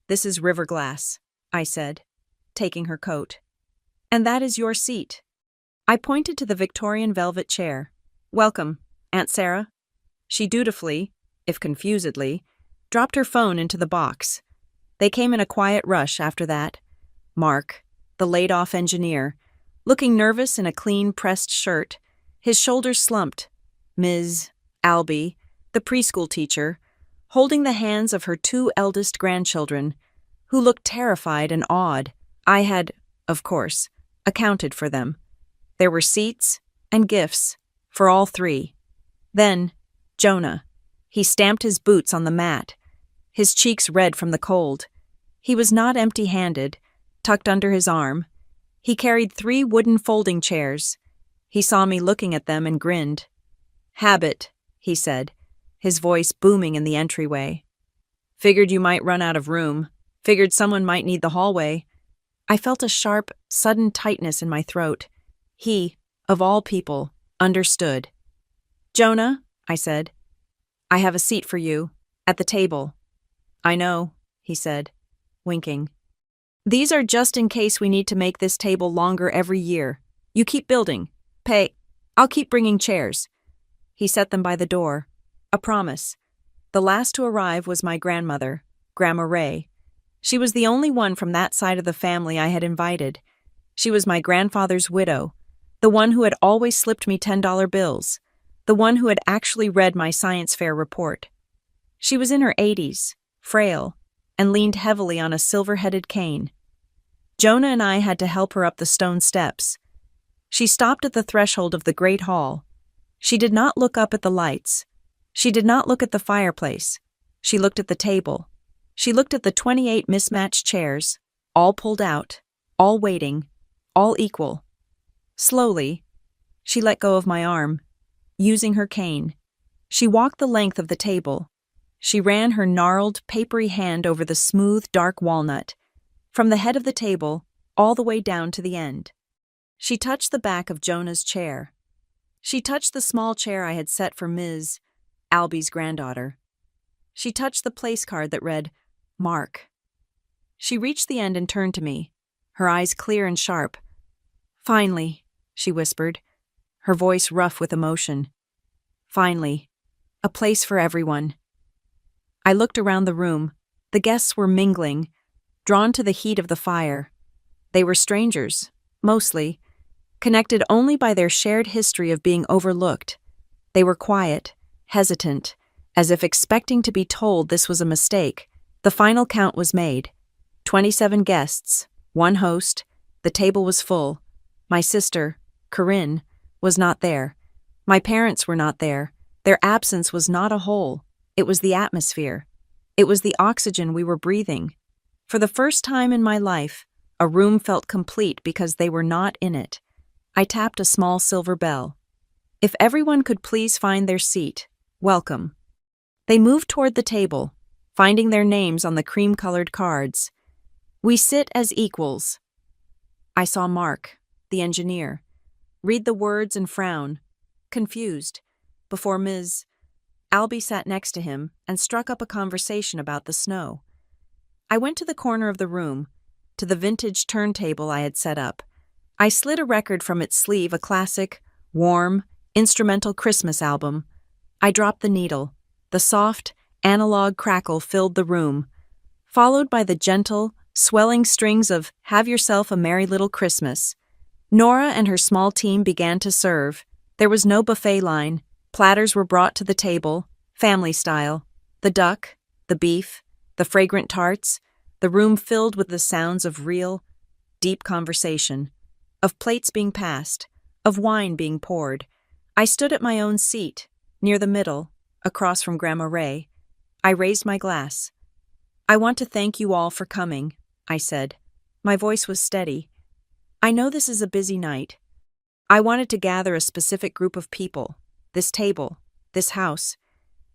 Riverglass," I said, taking her coat. "And that is your seat." I pointed to the Victorian velvet chair. "Welcome, Aunt Sarah." She dutifully, if confusedly, dropped her phone into the box. They came in a quiet rush after that. Mark, the laid-off engineer, looking nervous in a clean, pressed shirt, his shoulders slumped. Ms. Albie, the preschool teacher, holding the hands of her 2 eldest grandchildren, who looked terrified and awed. I had, of course, accounted for them. There were seats and gifts for all 3. Then, Jonah. He stamped his boots on the mat, his cheeks red from the cold. He was not empty-handed, tucked under his arm. He carried 3 wooden folding chairs. He saw me looking at them and grinned. "Habit," he said, his voice booming in the entryway. "Figured you might run out of room. Figured someone might need the hallway." I felt a sharp, sudden tightness in my throat. He, of all people, understood. "Jonah," I said, "I have a seat for you, at the table." "I know," he said, winking. "These are just in case we need to make this table longer every year. You keep building. I'll keep bringing chairs." He set them by the door. A promise. The last to arrive was my grandmother, Grandma Ray. She was the only one from that side of the family I had invited. She was my grandfather's widow, the one who had always slipped me $10 bills, the one who had actually read my science fair report. She was in her 80s, frail, and leaned heavily on a silver-headed cane. Jonah and I had to help her up the stone steps. She stopped at the threshold of the great hall. She did not look up at the lights. She did not look at the fireplace. She looked at the table. She looked at the 28 mismatched chairs, all pulled out, all waiting, all equal. Slowly, she let go of my arm, using her cane. She walked the length of the table. She ran her gnarled, papery hand over the smooth, dark walnut, from the head of the table all the way down to the end. She touched the back of Jonah's chair. She touched the small chair I had set for Ms. Albie's granddaughter. She touched the place card that read, Mark. She reached the end and turned to me, her eyes clear and sharp. Finally, she whispered, her voice rough with emotion. Finally, a place for everyone. I looked around the room. The guests were mingling, drawn to the heat of the fire. They were strangers, mostly, connected only by their shared history of being overlooked. They were quiet, hesitant, as if expecting to be told this was a mistake. The final count was made. 27 guests, 1 host. The table was full. My sister, Corinne, was not there. My parents were not there. Their absence was not a hole. It was the atmosphere. It was the oxygen we were breathing. For the first time in my life, a room felt complete because they were not in it. I tapped a small silver bell. If everyone could please find their seat, welcome. They moved toward the table, finding their names on the cream-colored cards. We sit as equals. I saw Mark, the engineer, read the words and frown, confused, before Ms. Albie sat next to him and struck up a conversation about the snow. I went to the corner of the room, to the vintage turntable I had set up. I slid a record from its sleeve, a classic, warm, instrumental Christmas album. I dropped the needle. The soft, analog crackle filled the room, followed by the gentle, swelling strings of Have Yourself a Merry Little Christmas. Nora and her small team began to serve. There was no buffet line. Platters were brought to the table, family style. The duck, the beef, the fragrant tarts, the room filled with the sounds of real, deep conversation, of plates being passed, of wine being poured. I stood at my own seat, near the middle, across from Grandma Ray. I raised my glass. I want to thank you all for coming, I said. My voice was steady. I know this is a busy night. I wanted to gather a specific group of people, this table, this house.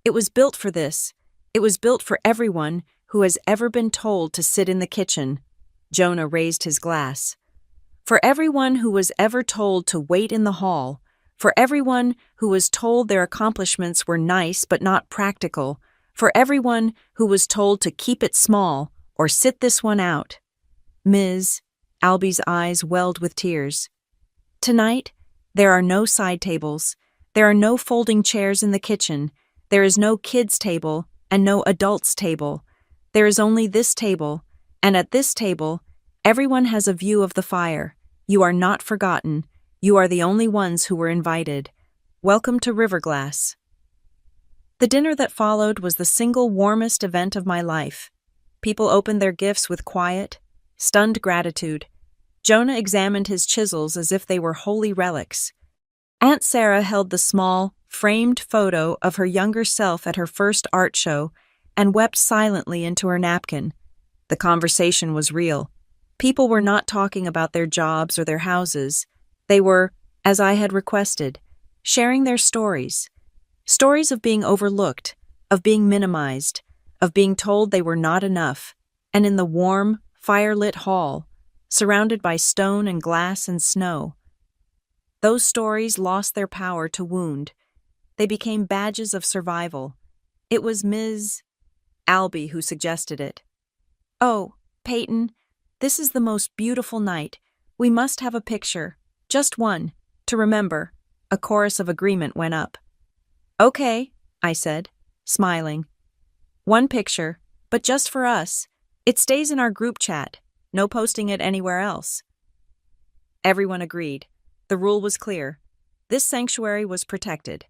It was built for this. It was built for everyone who has ever been told to sit in the kitchen. Jonah raised his glass. For everyone who was ever told to wait in the hall. For everyone who was told their accomplishments were nice but not practical. For everyone who was told to keep it small or sit this one out. Ms. Albie's eyes welled with tears. Tonight, there are no side tables. There are no folding chairs in the kitchen. There is no kids' table and no adults' table. There is only this table, and at this table, everyone has a view of the fire. You are not forgotten. You are the only ones who were invited. Welcome to Riverglass. The dinner that followed was the single warmest event of my life. People opened their gifts with quiet, stunned gratitude. Jonah examined his chisels as if they were holy relics. Aunt Sarah held the small, framed photo of her younger self at her first art show and wept silently into her napkin. The conversation was real. People were not talking about their jobs or their houses. They were, as I had requested, sharing their stories. Stories of being overlooked, of being minimized, of being told they were not enough. And in the warm, fire-lit hall, surrounded by stone and glass and snow, those stories lost their power to wound. They became badges of survival. It was Ms. Albie who suggested it. "Oh, Peyton, this is the most beautiful night. We must have a picture. Just one, to remember." A chorus of agreement went up. "Okay," I said, smiling. "One picture, but just for us. It stays in our group chat. No posting it anywhere else." Everyone agreed. The rule was clear. This sanctuary was protected.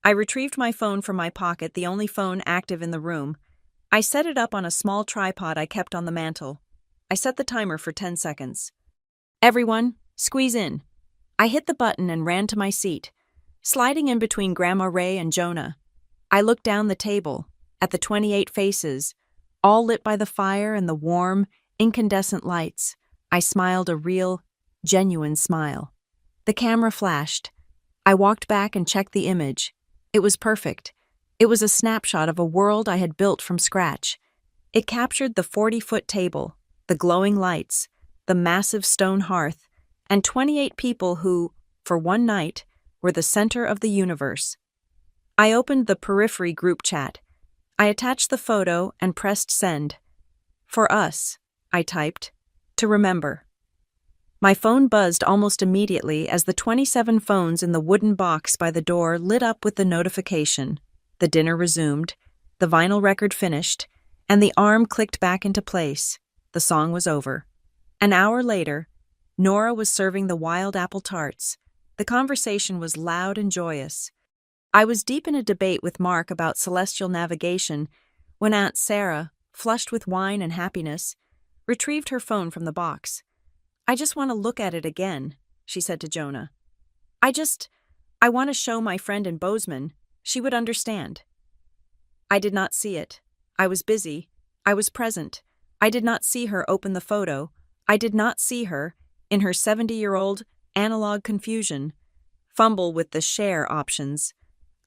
I retrieved my phone from my pocket, the only phone active in the room. I set it up on a small tripod I kept on the mantel. I set the timer for 10 seconds. Everyone, squeeze in. I hit the button and ran to my seat, sliding in between Grandma Ray and Jonah. I looked down the table, at the 28 faces, all lit by the fire and the warm, incandescent lights. I smiled a real, genuine smile. The camera flashed. I walked back and checked the image. It was perfect. It was a snapshot of a world I had built from scratch. It captured the 40-foot table, the glowing lights, the massive stone hearth, and 28 people who, for one night, were the center of the universe. I opened the Periphery group chat. I attached the photo and pressed send. For us, I typed, to remember. My phone buzzed almost immediately as the 27 phones in the wooden box by the door lit up with the notification. The dinner resumed, the vinyl record finished, and the arm clicked back into place. The song was over. An hour later, Nora was serving the wild apple tarts. The conversation was loud and joyous. I was deep in a debate with Mark about celestial navigation when Aunt Sarah, flushed with wine and happiness, retrieved her phone from the box. "I just want to look at it again," she said to Jonah. I want to show my friend in Bozeman. She would understand." I did not see it. I was busy. I was present. I did not see her open the photo. I did not see her, in her 70-year-old analog confusion, fumble with the share options.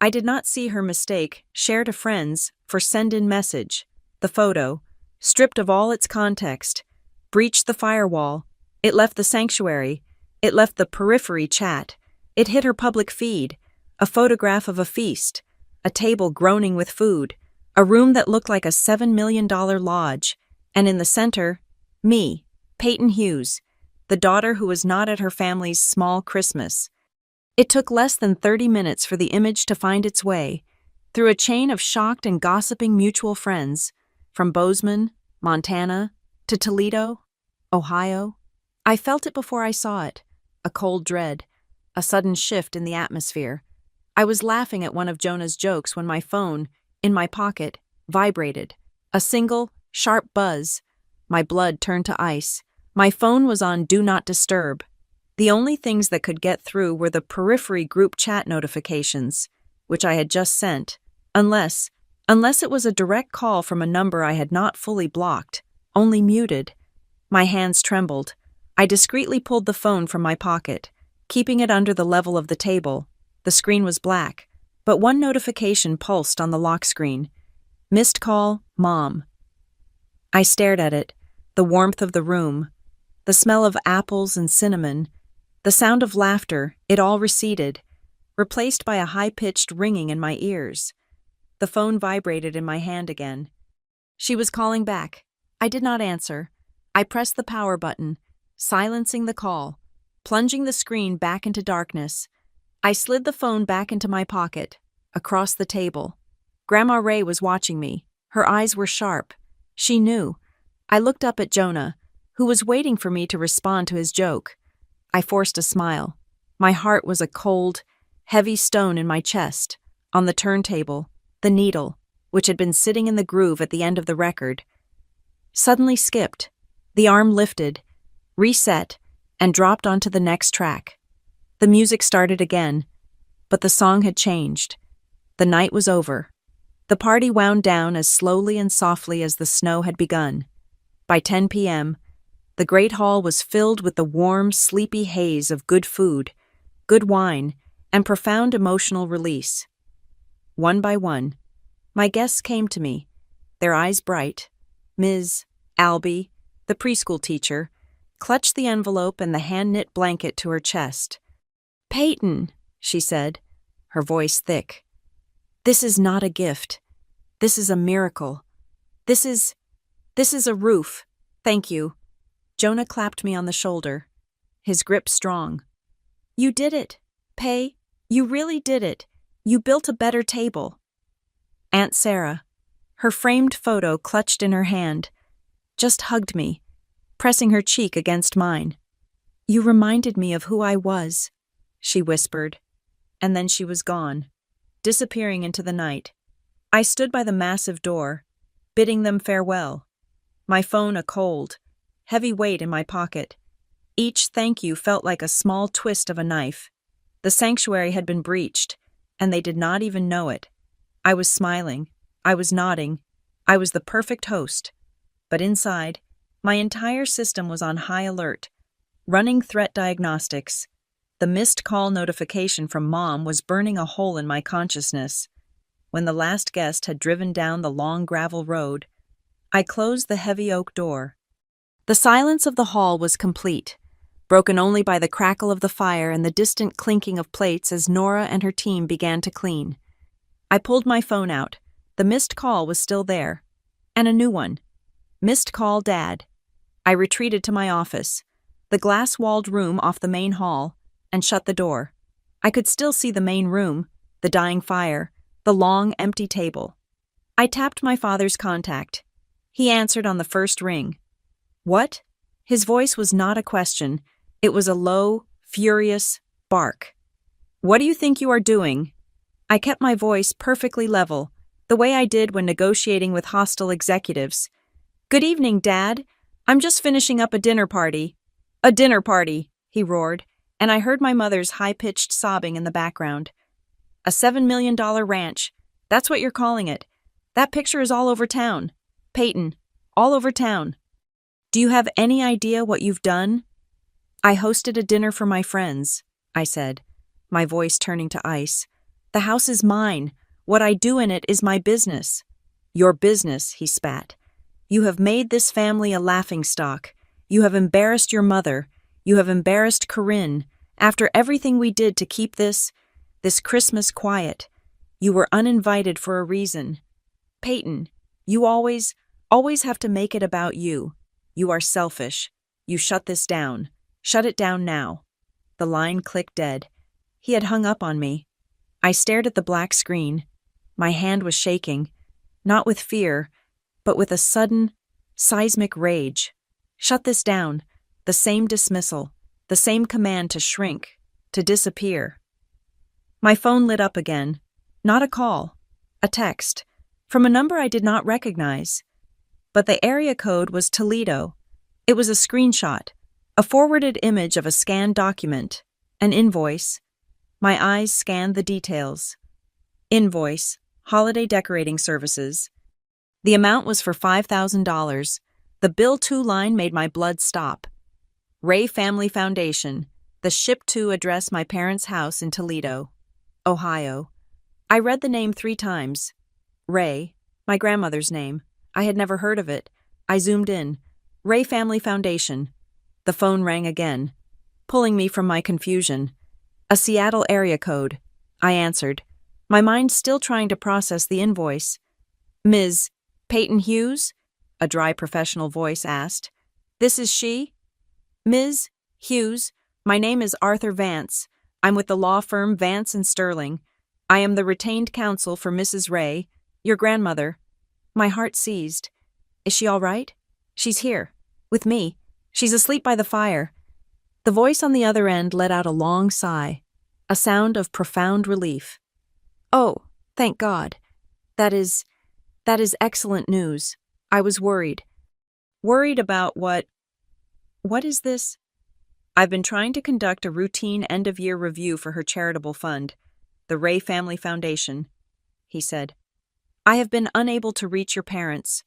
I did not see her mistake share to friends for send in message. The photo, stripped of all its context, breached the firewall. It left the sanctuary. It left the Periphery chat. It hit her public feed. A photograph of a feast, a table groaning with food, a room that looked like a $7 million lodge, and in the center, me, Peyton Hughes, the daughter who was not at her family's small Christmas. It took less than 30 minutes for the image to find its way, through a chain of shocked and gossiping mutual friends, from Bozeman, Montana, to Toledo, Ohio. I felt it before I saw it, a cold dread, a sudden shift in the atmosphere. I was laughing at one of Jonah's jokes when my phone, in my pocket, vibrated. A single, sharp buzz. My blood turned to ice. My phone was on Do Not Disturb. The only things that could get through were the Periphery group chat notifications, which I had just sent, unless it was a direct call from a number I had not fully blocked, only muted. My hands trembled. I discreetly pulled the phone from my pocket, keeping it under the level of the table. The screen was black, but one notification pulsed on the lock screen. Missed call, Mom. I stared at it, the warmth of the room, the smell of apples and cinnamon, the sound of laughter. It all receded, replaced by a high-pitched ringing in my ears. The phone vibrated in my hand again. She was calling back. I did not answer. I pressed the power button, silencing the call, plunging the screen back into darkness. I slid the phone back into my pocket, across the table. Grandma Ray was watching me. Her eyes were sharp. She knew. I looked up at Jonah, who was waiting for me to respond to his joke. I forced a smile. My heart was a cold, heavy stone in my chest. On the turntable, the needle, which had been sitting in the groove at the end of the record, suddenly skipped. The arm lifted, reset, and dropped onto the next track. The music started again, but the song had changed. The night was over. The party wound down as slowly and softly as the snow had begun. By 10 p.m., the great hall was filled with the warm, sleepy haze of good food, good wine, and profound emotional release. One by one, my guests came to me, their eyes bright. Ms. Albie, the preschool teacher, clutched the envelope and the hand-knit blanket to her chest. "Peyton," she said, her voice thick. "This is not a gift. This is a miracle. This is a roof. Thank you." Jonah clapped me on the shoulder, his grip strong. "You did it, Pay. You really did it. You built a better table." Aunt Sarah, her framed photo clutched in her hand, just hugged me, pressing her cheek against mine. "You reminded me of who I was," she whispered, and then she was gone, disappearing into the night. I stood by the massive door, bidding them farewell, my phone a cold, heavy weight in my pocket. Each thank you felt like a small twist of a knife. The sanctuary had been breached, and they did not even know it. I was smiling. I was nodding. I was the perfect host. But inside, my entire system was on high alert, running threat diagnostics. The missed call notification from Mom was burning a hole in my consciousness. When the last guest had driven down the long gravel road, I closed the heavy oak door. The silence of the hall was complete, broken only by the crackle of the fire and the distant clinking of plates as Nora and her team began to clean. I pulled my phone out. The missed call was still there. And a new one. Missed call, Dad. I retreated to my office, the glass-walled room off the main hall, and shut the door. I could still see the main room, the dying fire, the long, empty table. I tapped my father's contact. He answered on the first ring. What? His voice was not a question. It was a low, furious bark. What do you think you are doing? I kept my voice perfectly level, the way I did when negotiating with hostile executives. Good evening, Dad. I'm just finishing up a dinner party. A dinner party, he roared, and I heard my mother's high-pitched sobbing in the background. A $7 million ranch. That's what you're calling it. That picture is all over town. Peyton, all over town. Do you have any idea what you've done? I hosted a dinner for my friends, I said, my voice turning to ice. The house is mine. What I do in it is my business. Your business, he spat. You have made this family a laughingstock. You have embarrassed your mother. You have embarrassed Corinne. After everything we did to keep this Christmas quiet, you were uninvited for a reason. Peyton, you always have to make it about you. You are selfish. You shut this down. Shut it down now. The line clicked dead. He had hung up on me. I stared at the black screen. My hand was shaking, not with fear, but with a sudden, seismic rage. Shut this down. The same dismissal. The same command to shrink, to disappear. My phone lit up again. Not a call. A text. From a number I did not recognize. But the area code was Toledo. It was a screenshot, a forwarded image of a scanned document, an invoice. My eyes scanned the details. Invoice, holiday decorating services. The amount was for $5,000. The bill to line made my blood stop. Ray Family Foundation, the ship to address my parents' house in Toledo, Ohio. I read the name 3 times. Ray, my grandmother's name. I had never heard of it. I zoomed in. Ray Family Foundation. The phone rang again, pulling me from my confusion. A Seattle area code. I answered, my mind still trying to process the invoice. Ms. Peyton Hughes? A dry professional voice asked. This is she? Ms. Hughes, my name is Arthur Vance. I'm with the law firm Vance and Sterling. I am the retained counsel for Mrs. Ray, your grandmother. My heart seized. Is she all right? She's here. With me. She's asleep by the fire. The voice on the other end let out a long sigh, a sound of profound relief. Oh, thank God. That is excellent news. I was worried. Worried about what? What is this? I've been trying to conduct a routine end-of-year review for her charitable fund, the Ray Family Foundation, he said. I have been unable to reach your parents,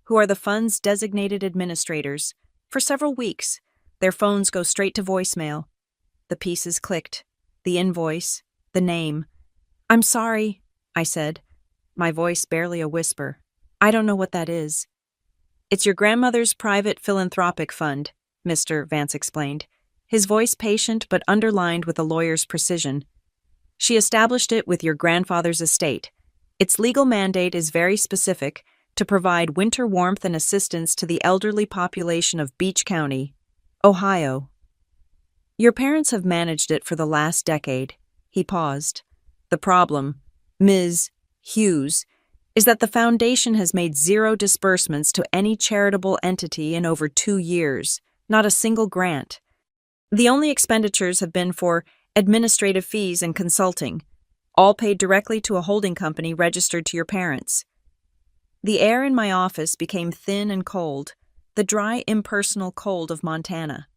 who are the fund's designated administrators, for several weeks. Their phones go straight to voicemail. The pieces clicked. The invoice. The name. I'm sorry, I said, my voice barely a whisper. I don't know what that is. It's your grandmother's private philanthropic fund, Mr. Vance explained, his voice patient but underlined with a lawyer's precision. She established it with your grandfather's estate. Its legal mandate is very specific, to provide winter warmth and assistance to the elderly population of Beach County, Ohio. Your parents have managed it for the last decade. He paused. The problem, Ms. Hughes, is that the foundation has made 0 disbursements to any charitable entity in over 2 years, not a single grant. The only expenditures have been for administrative fees and consulting, all paid directly to a holding company registered to your parents. The air in my office became thin and cold. the dry, impersonal cold of Montana.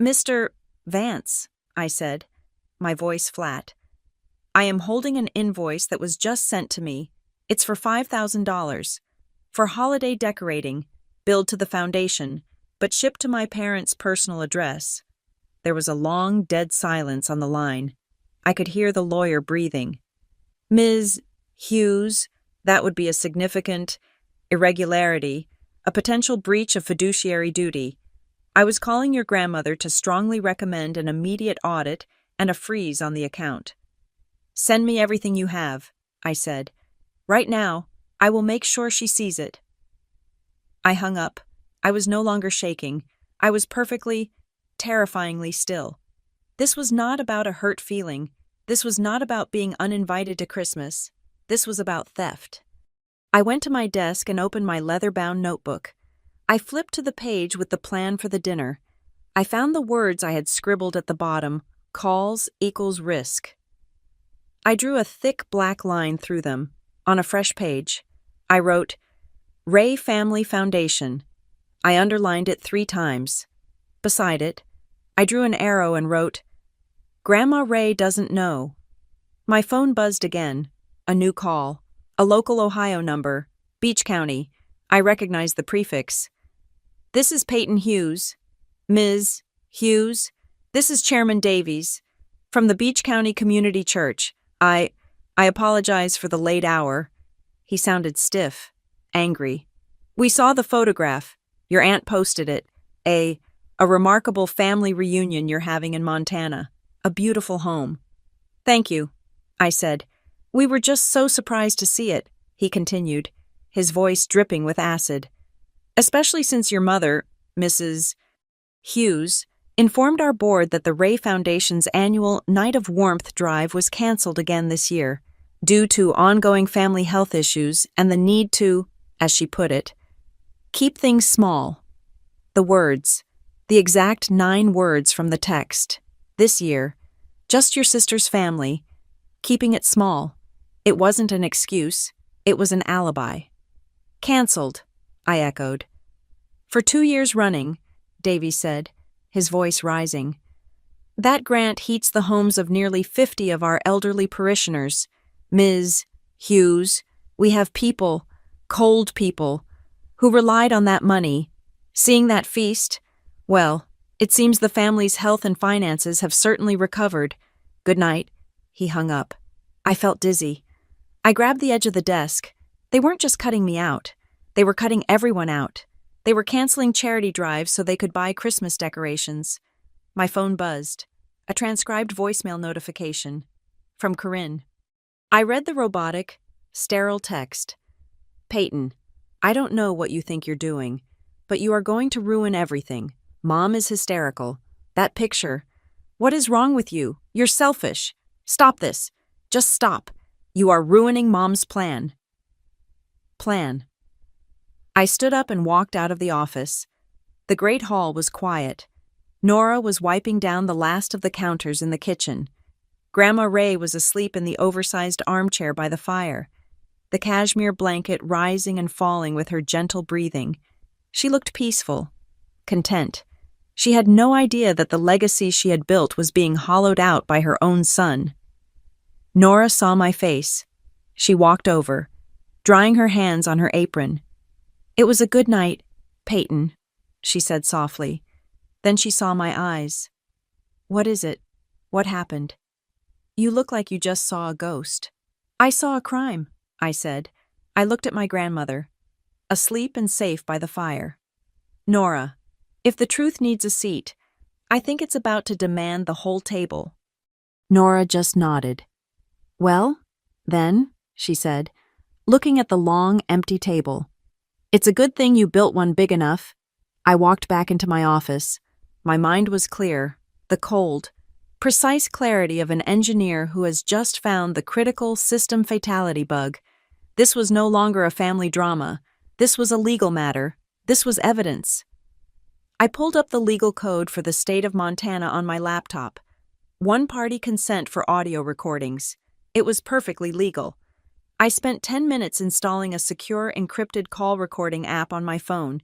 "Mr. Vance," I said, my voice flat. "I am holding an invoice that was just sent to me. It's for $5,000. For holiday decorating, billed to the foundation, but shipped to my parents' personal address." There was a long, dead silence on the line. I could hear the lawyer breathing. "Ms. Hughes, that would be a significant irregularity, a potential breach of fiduciary duty. I was calling your grandmother to strongly recommend an immediate audit and a freeze on the account." "Send me everything you have," I said. "Right now, I will make sure she sees it." I hung up. I was no longer shaking. I was perfectly, terrifyingly still. This was not about a hurt feeling. This was not about being uninvited to Christmas. This was about theft. I went to my desk and opened my leather-bound notebook. I flipped to the page with the plan for the dinner. I found the words I had scribbled at the bottom: calls equals risk. I drew a thick black line through them. On a fresh page, I wrote, "Ray Family Foundation." I underlined it 3 times. Beside it, I drew an arrow and wrote, "Grandma Ray doesn't know." My phone buzzed again. A new call. A local Ohio number. Beach County. I recognized the prefix. "This is Peyton Hughes. Ms. Hughes, this is Chairman Davies. From the Beach County Community Church. I apologize for the late hour." He sounded stiff, angry. "We saw the photograph. Your aunt posted it. A remarkable family reunion you're having in Montana. A beautiful home." "Thank you," I said. "We were just so surprised to see it," he continued, his voice dripping with acid. "Especially since your mother, Mrs. Hughes, informed our board that the Ray Foundation's annual Night of Warmth drive was canceled again this year, due to ongoing family health issues and the need to, as she put it, keep things small." The words, the exact 9 words from the text. This year, just your sister's family, keeping it small. It wasn't an excuse, it was an alibi. "Canceled," I echoed. "For 2 years running," Davy said, his voice rising. "That grant heats the homes of nearly 50 of our elderly parishioners. Ms. Hughes, we have people, cold people, who relied on that money. Seeing that feast, well, it seems the family's health and finances have certainly recovered. Good night." He hung up. I felt dizzy. I grabbed the edge of the desk. They weren't just cutting me out. They were cutting everyone out. They were canceling charity drives so they could buy Christmas decorations. My phone buzzed. A transcribed voicemail notification. From Corinne. I read the robotic, sterile text. "Peyton, I don't know what you think you're doing, but you are going to ruin everything. Mom is hysterical. That picture. What is wrong with you? You're selfish. Stop this. Just stop. You are ruining Mom's plan." Plan. I stood up and walked out of the office. The great hall was quiet. Nora was wiping down the last of the counters in the kitchen. Grandma Ray was asleep in the oversized armchair by the fire, the cashmere blanket rising and falling with her gentle breathing. She looked peaceful, content. She had no idea that the legacy she had built was being hollowed out by her own son. Nora saw my face. She walked over, drying her hands on her apron. "It was a good night, Peyton," she said softly. Then she saw my eyes. "What is it? What happened? You look like you just saw a ghost." "I saw a crime," I said. I looked at my grandmother, asleep and safe by the fire. "Nora, if the truth needs a seat, I think it's about to demand the whole table." Nora just nodded. "Well, then," she said, looking at the long, empty table. "It's a good thing you built one big enough." I walked back into my office. My mind was clear, the cold, precise clarity of an engineer who has just found the critical system fatality bug. This was no longer a family drama. This was a legal matter. This was evidence. I pulled up the legal code for the state of Montana on my laptop. One-party consent for audio recordings. It was perfectly legal. I spent 10 minutes installing a secure encrypted call recording app on my phone.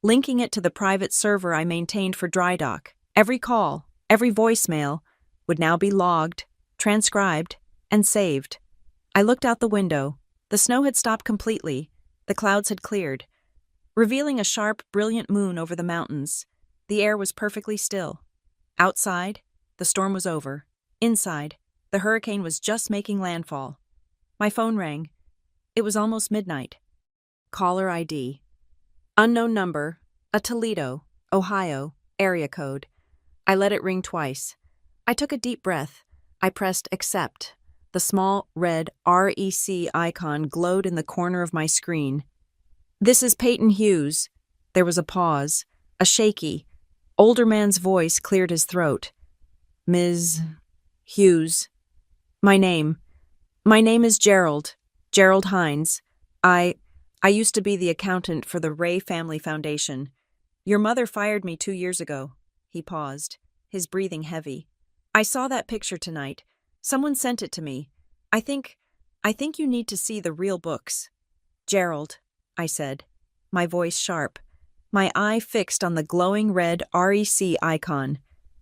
linking it to the private server I maintained for dry dock. Every call, every voicemail, would now be logged, transcribed, and saved. I looked out the window. The snow had stopped completely. The clouds had cleared, revealing a sharp, brilliant moon over the mountains. The air was perfectly still. Outside, the storm was over. Inside, the hurricane was just making landfall. My phone rang. It was almost midnight. Caller ID. Unknown number, a Toledo, Ohio, area code. I let it ring twice. I took a deep breath. I pressed accept. The small, red REC icon glowed in the corner of my screen. "This is Peyton Hughes." There was a pause. A shaky, older man's voice cleared his throat. "Ms. Hughes. My name is Gerald. Gerald Hines. I used to be the accountant for the Ray Family Foundation. Your mother fired me 2 years ago." He paused, his breathing heavy. "I saw that picture tonight. Someone sent it to me. I think you need to see the real books." "Gerald," I said, my voice sharp, my eye fixed on the glowing red REC icon.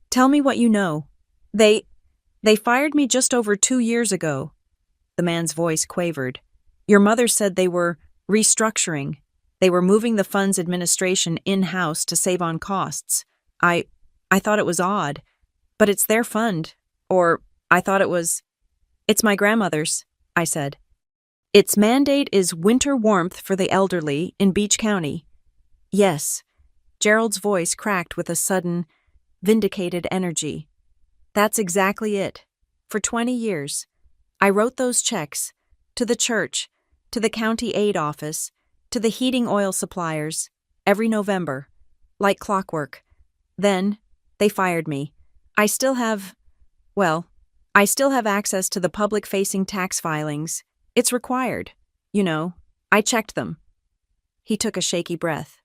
"Tell me what you know." They fired me just over 2 years ago." The man's voice quavered. "Your mother said they were restructuring. They were moving the fund's administration in-house to save on costs. I thought it was odd, but it's their fund. Or I thought it was... It's my grandmother's," I said. "Its mandate is winter warmth for the elderly in Beach County." "Yes." Gerald's voice cracked with a sudden, vindicated energy. "That's exactly it. For 20 years. I wrote those checks. To the church, to the county aid office, to the heating oil suppliers, every November. Like clockwork. Then, they fired me. I still have access to the public-facing tax filings. It's required. You know, I checked them." He took a shaky breath.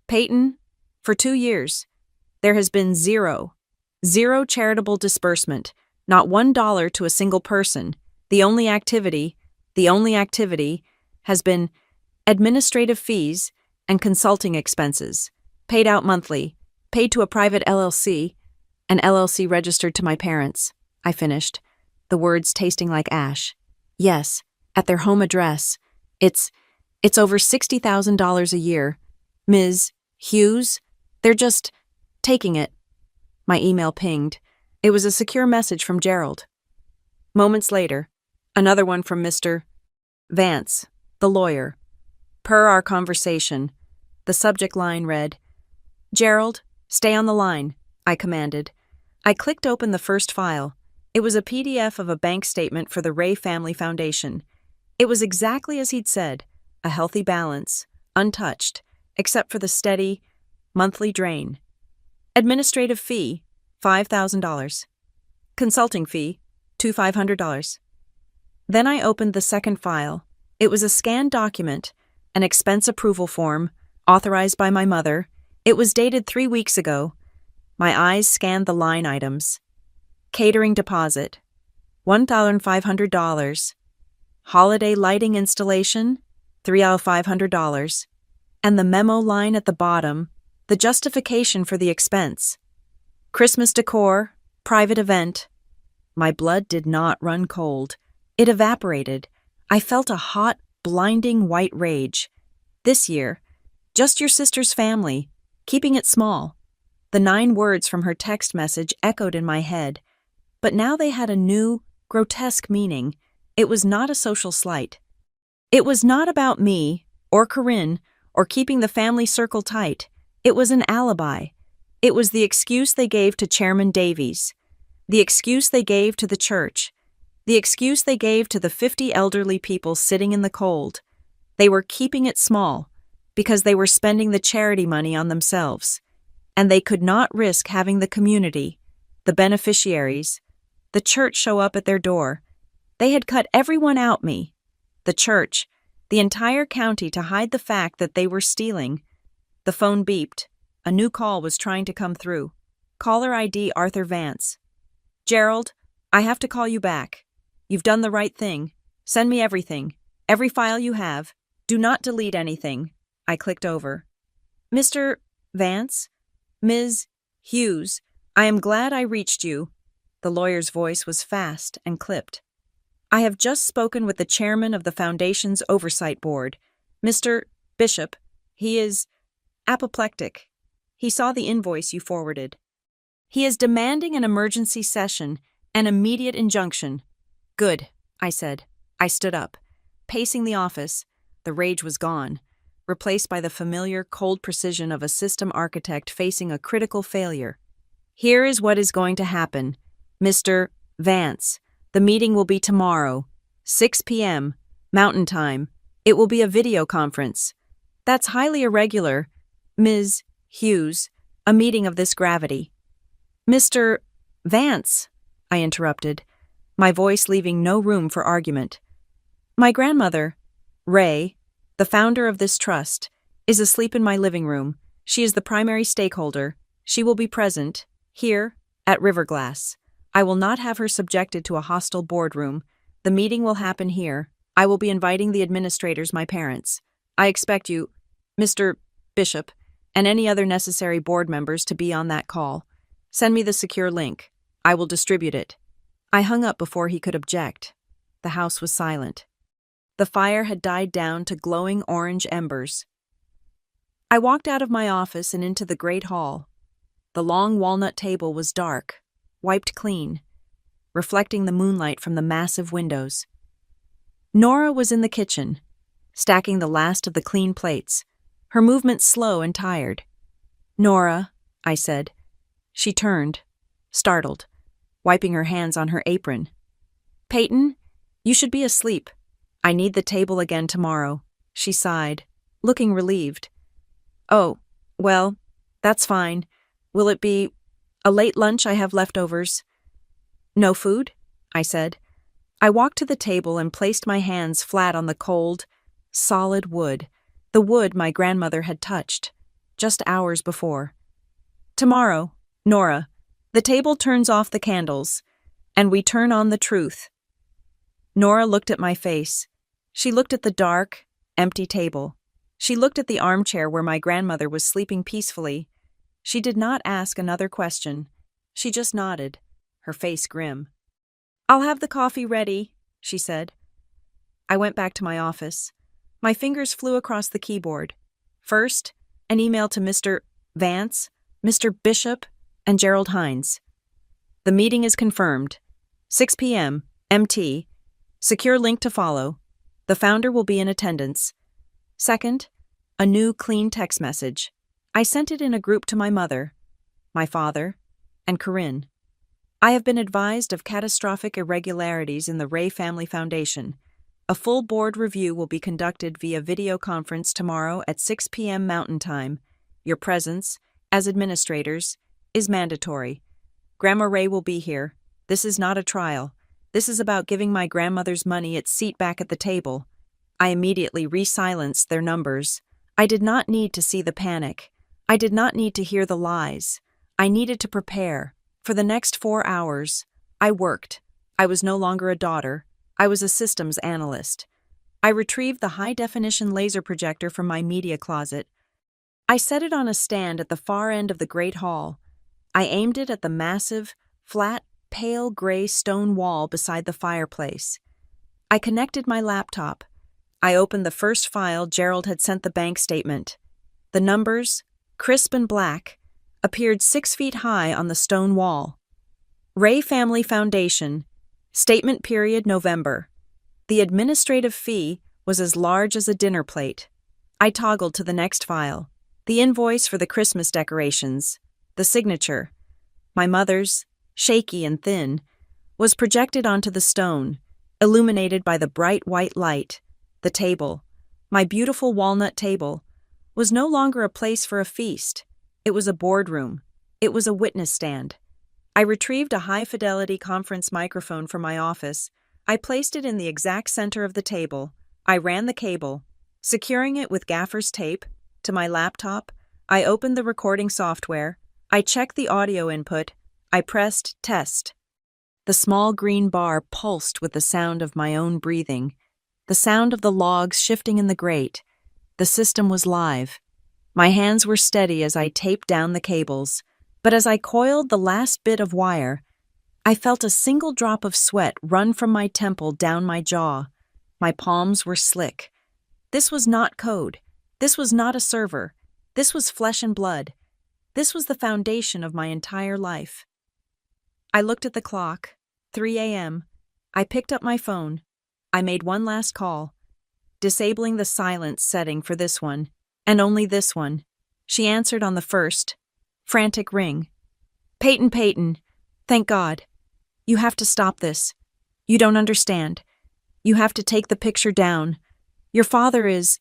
"Peyton, for 2 years, there has been zero charitable disbursement, not $1 to a single person. The only activity has been administrative fees and consulting expenses, paid out monthly, paid to a private LLC, an LLC registered to my parents," I finished, the words tasting like ash. "Yes, at their home address. It's over $60,000 a year. Ms. Hughes, they're just taking it." My email pinged. It was a secure message from Gerald. Moments later, another one from Mr. Vance, the lawyer. Per our conversation, the subject line read, "Gerald, stay on the line," I commanded. I clicked open the first file. It was a PDF of a bank statement for the Ray Family Foundation. It was exactly as he'd said, a healthy balance, untouched, except for the steady, monthly drain. Administrative fee, $5,000. Consulting fee, $2,500. Then I opened the second file. It was a scanned document, an expense approval form, authorized by my mother. It was dated 3 weeks ago. My eyes scanned the line items. Catering deposit, $1,500. Holiday lighting installation, $3,500. And the memo line at the bottom, the justification for the expense. Christmas decor, private event. My blood did not run cold. It evaporated. I felt a hot, blinding white rage. This year, just your sister's family, keeping it small. The 9 words from her text message echoed in my head. But now they had a new, grotesque meaning. It was not a social slight. It was not about me, or Corinne, or keeping the family circle tight. It was an alibi. It was the excuse they gave to Chairman Davies, the excuse they gave to the church, the excuse they gave to the 50 elderly people sitting in the cold. They were keeping it small because they were spending the charity money on themselves, and they could not risk having the community, the beneficiaries, the church show up at their door. They had cut everyone out me, the church, the entire county, to hide the fact that they were stealing. The phone beeped. A new call was trying to come through. Caller ID Arthur Vance. "Gerald, I have to call you back. You've done the right thing. Send me everything. Every file you have. Do not delete anything." I clicked over. Mr. Vance? Ms. Hughes, I am glad I reached you. The lawyer's voice was fast and clipped. I have just spoken with the chairman of the Foundation's Oversight Board, Mr. Bishop. He is apoplectic. He saw the invoice you forwarded. He is demanding an emergency session, an immediate injunction. Good, I said. I stood up. Pacing the office, the rage was gone, replaced by the familiar, cold precision of a system architect facing a critical failure. Here is what is going to happen. Mr. Vance, the meeting will be tomorrow, 6 p.m., Mountain Time. It will be a video conference. That's highly irregular, Ms. Hughes, a meeting of this gravity. Mr. Vance, I interrupted, my voice leaving no room for argument. My grandmother, Ray, the founder of this trust, is asleep in my living room. She is the primary stakeholder. She will be present, here, at Riverglass. I will not have her subjected to a hostile boardroom. The meeting will happen here. I will be inviting the administrators, my parents. I expect you, Mr. Bishop, and any other necessary board members to be on that call. Send me the secure link. I will distribute it. I hung up before he could object. The house was silent. The fire had died down to glowing orange embers. I walked out of my office and into the great hall. The long walnut table was dark, wiped clean, reflecting the moonlight from the massive windows. Nora was in the kitchen, stacking the last of the clean plates, her movements slow and tired. Nora, I said. She turned, startled, wiping her hands on her apron. Peyton, you should be asleep. I need the table again tomorrow, she sighed, looking relieved. Oh, well, that's fine. Will it be a late lunch? I have leftovers. No food? I said. I walked to the table and placed my hands flat on the cold, solid wood, the wood my grandmother had touched, just hours before. Tomorrow, Nora, the table turns off the candles, and we turn on the truth. Nora looked at my face. She looked at the dark, empty table. She looked at the armchair where my grandmother was sleeping peacefully. She did not ask another question. She just nodded, her face grim. I'll have the coffee ready, she said. I went back to my office. My fingers flew across the keyboard. First, an email to Mr. Vance, Mr. Bishop, and Gerald Hines. The meeting is confirmed. 6 p.m., MT. Secure link to follow. The founder will be in attendance. Second, a new clean text message. I sent it in a group to my mother, my father, and Corinne. I have been advised of catastrophic irregularities in the Ray Family Foundation. A full board review will be conducted via video conference tomorrow at 6 p.m. Mountain Time. Your presence, as administrators, is mandatory. Grandma Ray will be here. This is not a trial. This is about giving my grandmother's money its seat back at the table. I immediately re-silenced their numbers. I did not need to see the panic. I did not need to hear the lies. I needed to prepare. For the next 4 hours, I worked. I was no longer a daughter. I was a systems analyst. I retrieved the high-definition laser projector from my media closet. I set it on a stand at the far end of the great hall. I aimed it at the massive, flat, pale gray stone wall beside the fireplace. I connected my laptop. I opened the first file Gerald had sent the bank statement. The numbers, crisp and black, appeared 6 feet high on the stone wall. Ray Family Foundation, statement period November. The administrative fee was as large as a dinner plate. I toggled to the next file. The invoice for the Christmas decorations, the signature, my mother's, shaky and thin, was projected onto the stone, illuminated by the bright white light. The table, my beautiful walnut table, was no longer a place for a feast. It was a boardroom. It was a witness stand. I retrieved a high-fidelity conference microphone from my office. I placed it in the exact center of the table. I ran the cable, securing it with gaffer's tape, to my laptop. I opened the recording software. I checked the audio input. I pressed test. The small green bar pulsed with the sound of my own breathing, the sound of the logs shifting in the grate. The system was live. My hands were steady as I taped down the cables, but as I coiled the last bit of wire, I felt a single drop of sweat run from my temple down my jaw. My palms were slick. This was not code. This was not a server. This was flesh and blood. This was the foundation of my entire life. I looked at the clock. 3 a.m. I picked up my phone. I made one last call, disabling the silence setting for this one, and only this one. She answered on the first, frantic ring. Peyton, thank God. You have to stop this. You don't understand. You have to take the picture down. Your father is...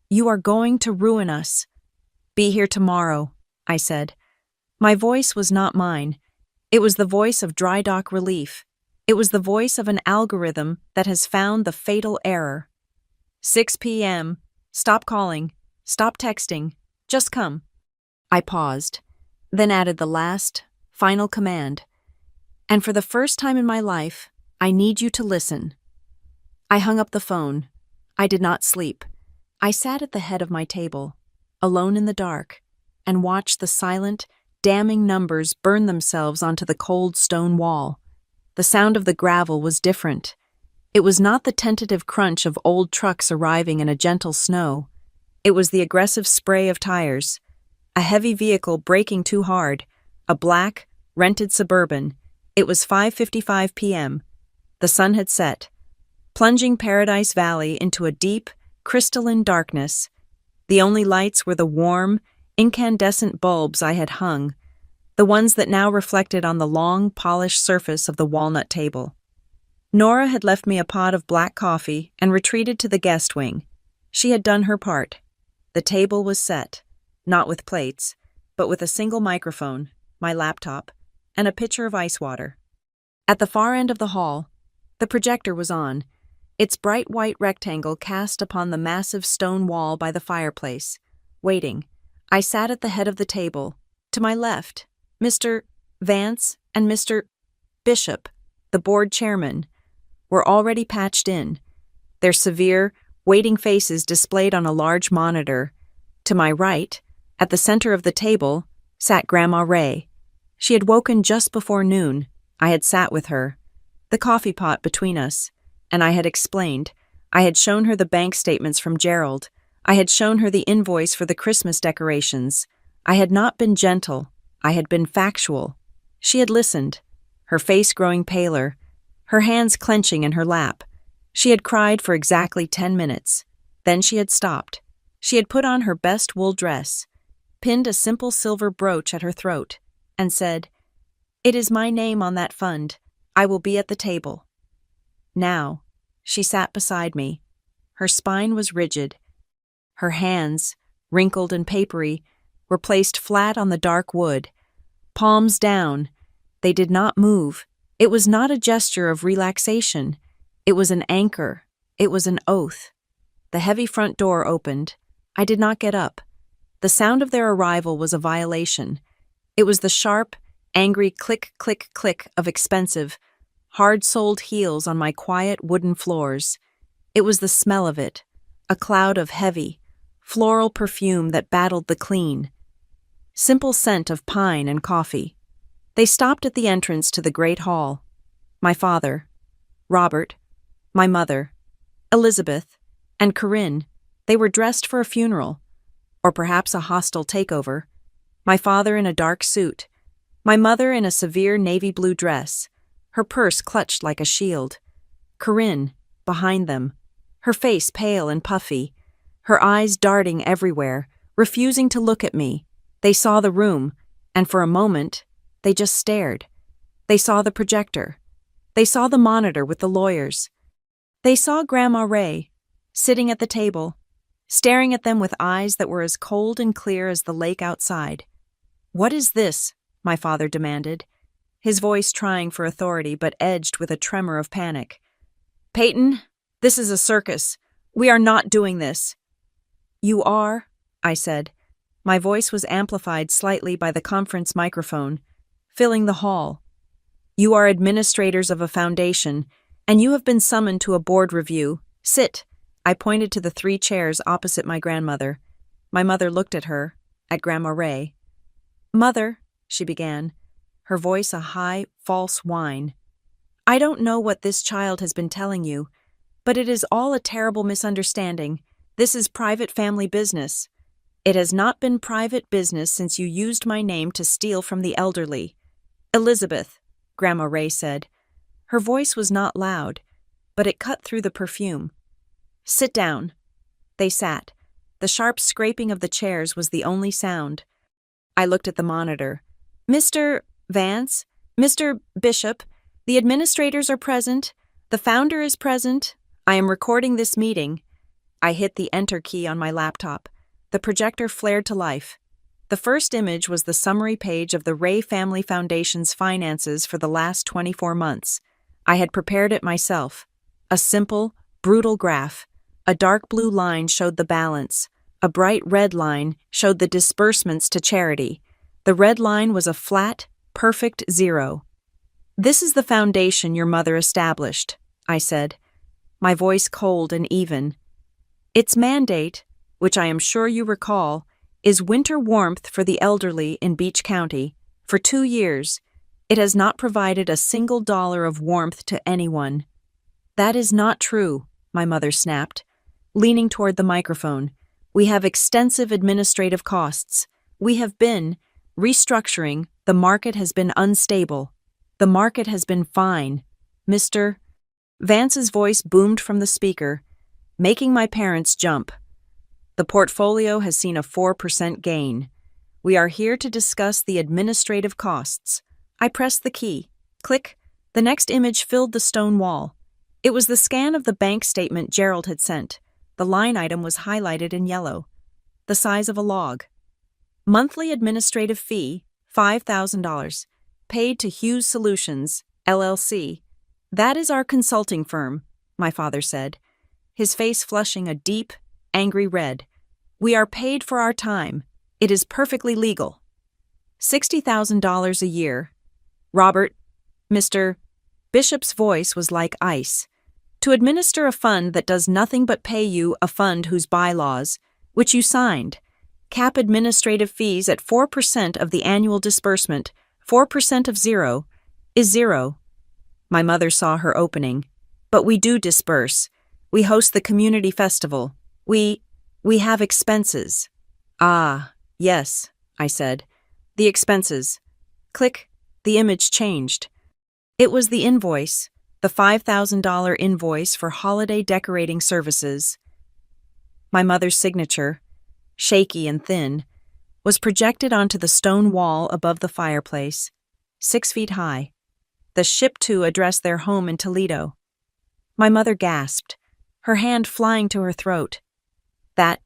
You are going to ruin us. Be here tomorrow, I said. My voice was not mine. It was the voice of dry dock relief. It was the voice of an algorithm that has found the fatal error. 6 p.m. Stop calling. Stop texting. Just come. I paused, then added the last, final command. And for the first time in my life, I need you to listen. I hung up the phone. I did not sleep. I sat at the head of my table, alone in the dark, and watched the silent, damning numbers burn themselves onto the cold stone wall. The sound of the gravel was different. It was not the tentative crunch of old trucks arriving in a gentle snow. It was the aggressive spray of tires. A heavy vehicle braking too hard, a black, rented Suburban. It was 5:55 p.m. The sun had set, plunging Paradise Valley into a deep, crystalline darkness. The only lights were the warm, incandescent bulbs I had hung, the ones that now reflected on the long, polished surface of the walnut table. Nora had left me a pot of black coffee and retreated to the guest wing. She had done her part. The table was set, not with plates, but with a single microphone, my laptop, and a pitcher of ice water. At the far end of the hall, the projector was on, its bright white rectangle cast upon the massive stone wall by the fireplace. Waiting, I sat at the head of the table. To my left, Mr. Vance and Mr. Bishop, the board chairman, were already patched in, their severe, waiting faces displayed on a large monitor. To my right, at the center of the table, sat Grandma Ray. She had woken just before noon. I had sat with her, the coffee pot between us, and I had explained. I had shown her the bank statements from Gerald. I had shown her the invoice for the Christmas decorations. I had not been gentle. I had been factual. She had listened, her face growing paler, her hands clenching in her lap. She had cried for exactly 10 minutes. Then she had stopped. She had put on her best wool dress, pinned a simple silver brooch at her throat, and said, "It is my name on that fund. I will be at the table." Now, she sat beside me. Her spine was rigid. Her hands, wrinkled and papery, were placed flat on the dark wood, palms down. They did not move. It was not a gesture of relaxation. It was an anchor. It was an oath. The heavy front door opened. I did not get up. The sound of their arrival was a violation. It was the sharp, angry click, click, click of expensive, hard-soled heels on my quiet wooden floors. It was the smell of it, a cloud of heavy, floral perfume that battled the clean, simple scent of pine and coffee. They stopped at the entrance to the great hall. My father, Robert, my mother, Elizabeth, and Corinne. They were dressed for a funeral, or perhaps a hostile takeover. My father in a dark suit, my mother in a severe navy blue dress, her purse clutched like a shield. Corinne, behind them, her face pale and puffy, her eyes darting everywhere, refusing to look at me. They saw the room, and for a moment, they just stared. They saw the projector. They saw the monitor with the lawyers. They saw Grandma Ray, sitting at the table, staring at them with eyes that were as cold and clear as the lake outside. "What is this?" my father demanded, his voice trying for authority but edged with a tremor of panic. "Peyton, this is a circus. We are not doing this." "You are," I said. My voice was amplified slightly by the conference microphone, filling the hall. "You are administrators of a foundation, and you have been summoned to a board review. Sit." I pointed to the 3 chairs opposite my grandmother. My mother looked at her, at Grandma Ray. "Mother," she began, her voice a high, false whine. "I don't know what this child has been telling you, but it is all a terrible misunderstanding. This is private family business. It has not been private business since you used my name to steal from the elderly." "Elizabeth," Grandma Ray said. Her voice was not loud, but it cut through the perfume. "Sit down." They sat. The sharp scraping of the chairs was the only sound. I looked at the monitor. "Mr. Vance, Mr. Bishop, the administrators are present. The founder is present. I am recording this meeting." I hit the enter key on my laptop. The projector flared to life. The first image was the summary page of the Ray Family Foundation's finances for the last 24 months. I had prepared it myself. A simple, brutal graph. A dark blue line showed the balance. A bright red line showed the disbursements to charity. The red line was a flat, perfect 0. "This is the foundation your mother established," I said, my voice cold and even. "Its mandate, which I am sure you recall, is winter warmth for the elderly in Beach County. For 2 years, it has not provided a single dollar of warmth to anyone." "That is not true," my mother snapped, leaning toward the microphone. "We have extensive administrative costs. We have been restructuring. The market has been unstable. The market has been fine. Mr. Vance's voice boomed from the speaker, making my parents jump. "The portfolio has seen a 4% gain. We are here to discuss the administrative costs." I pressed the key. Click. The next image filled the stone wall. It was the scan of the bank statement Gerald had sent. The line item was highlighted in yellow, the size of a log. "Monthly administrative fee, $5,000, paid to Hughes Solutions, LLC. That is our consulting firm," my father said, his face flushing a deep, angry red. "We are paid for our time. It is perfectly legal. $60,000 a year. Robert," Mr. Bishop's voice was like ice, "to administer a fund that does nothing but pay you, a fund whose bylaws, which you signed, cap administrative fees at 4% of the annual disbursement. 4% of 0 is 0. My mother saw her opening. "But we do disburse. We host the community festival. We have expenses." "Ah, yes," I said. "The expenses." Click. The image changed. It was the invoice, the $5,000 invoice for holiday decorating services. My mother's signature, shaky and thin, was projected onto the stone wall above the fireplace, 6 feet high. The ship to address their home in Toledo. My mother gasped, her hand flying to her throat. That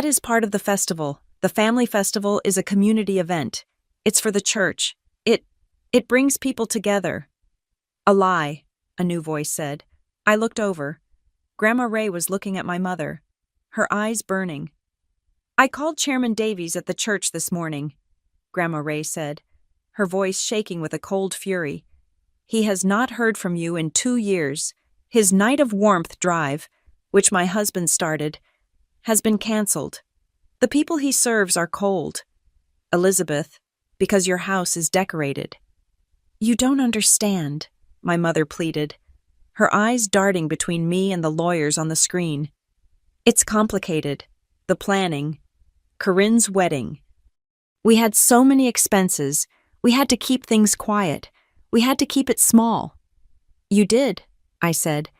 is part of the festival. The family festival is a community event. It's for the church. It brings people together." "A lie," a new voice said. I looked over. Grandma Ray was looking at my mother, her eyes burning. "I called Chairman Davies at the church this morning," Grandma Ray said, her voice shaking with a cold fury. "He has not heard from you in 2 years. His Night of Warmth drive, which my husband started, has been canceled. The people he serves are cold. Elizabeth, because your house is decorated." "You don't understand," my mother pleaded, her eyes darting between me and the lawyers on the screen. "It's complicated. The planning. Corinne's wedding. We had so many expenses. We had to keep things quiet. We had to keep it small." "You did," I said.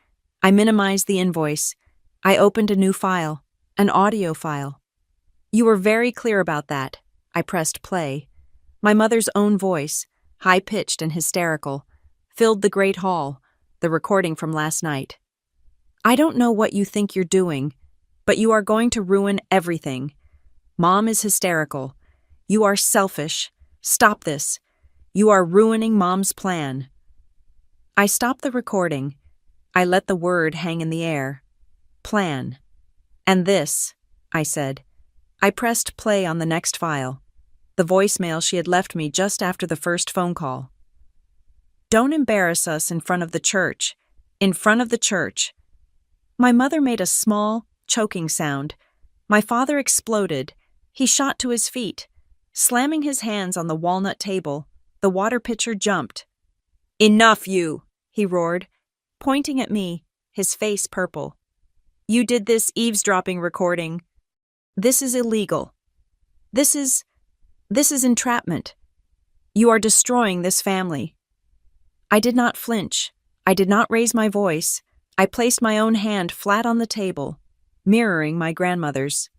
I minimized the invoice. I opened a new file, an audio file. "You were very clear about that." I pressed play. My mother's own voice, high-pitched and hysterical, filled the great hall, the recording from last night. "I don't know what you think you're doing, but you are going to ruin everything. Mom is hysterical. You are selfish. Stop this. You are ruining Mom's plan." I stopped the recording. I let the word hang in the air. Plan. "And this," I said. I pressed play on the next file, the voicemail she had left me just after the first phone call. "Don't embarrass us in front of the church. In front of the church." My mother made a small, choking sound, My father exploded. He shot to his feet. Slamming his hands on the walnut table, the water pitcher jumped. "Enough, you!" he roared, pointing at me, his face purple. "You did this eavesdropping recording. This is illegal. This is entrapment. You are destroying this family." I did not flinch. I did not raise my voice. I placed my own hand flat on the table, mirroring my grandmother's.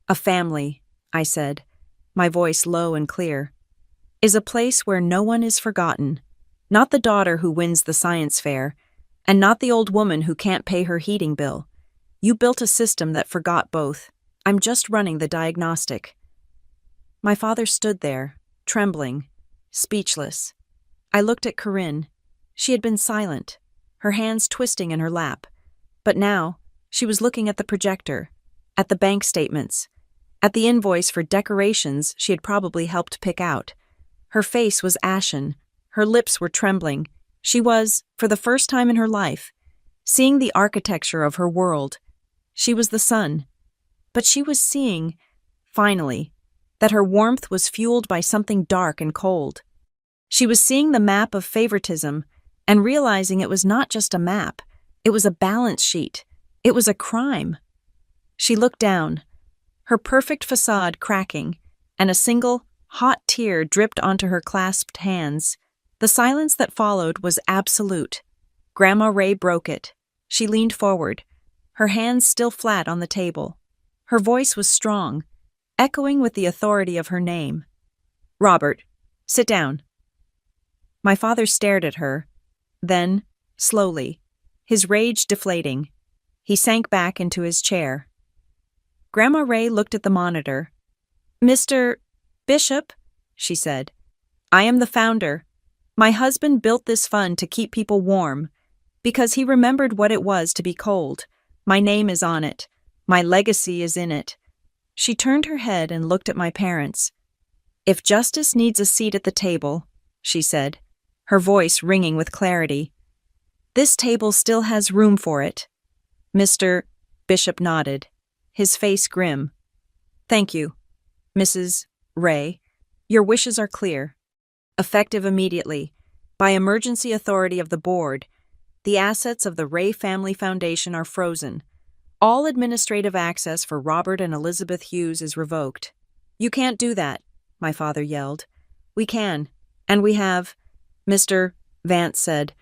"A family," I said, my voice low and clear, "is a place where no one is forgotten. Not the daughter who wins the science fair, and not the old woman who can't pay her heating bill. You built a system that forgot both. I'm just running the diagnostic." My father stood there, trembling, speechless. I looked at Corinne. She had been silent, her hands twisting in her lap. But now, she was looking at the projector, at the bank statements, at the invoice for decorations she had probably helped pick out. Her face was ashen, her lips were trembling. She was, for the first time in her life, seeing the architecture of her world. She was the sun. But she was seeing, finally, that her warmth was fueled by something dark and cold. She was seeing the map of favoritism and realizing it was not just a map, it was a balance sheet. It was a crime. She looked down, her perfect facade cracking, and a single, hot tear dripped onto her clasped hands. The silence that followed was absolute. Grandma Ray broke it. She leaned forward, her hands still flat on the table. Her voice was strong, echoing with the authority of her name. "Robert, sit down." My father stared at her. Then, slowly, his rage deflating, he sank back into his chair. Grandma Ray looked at the monitor. "Mr. Bishop," she said, "I am the founder. My husband built this fund to keep people warm, because he remembered what it was to be cold. My name is on it. My legacy is in it." She turned her head and looked at my parents. "If justice needs a seat at the table," she said, her voice ringing with clarity, "this table still has room for it." Mr. Bishop nodded, his face grim. "Thank you, Mrs. Ray. Your wishes are clear. Effective immediately, by emergency authority of the board, the assets of the Ray Family Foundation are frozen. All administrative access for Robert and Elizabeth Hughes is revoked." "You can't do that," my father yelled. "We can, and we have," Mr. Vance said.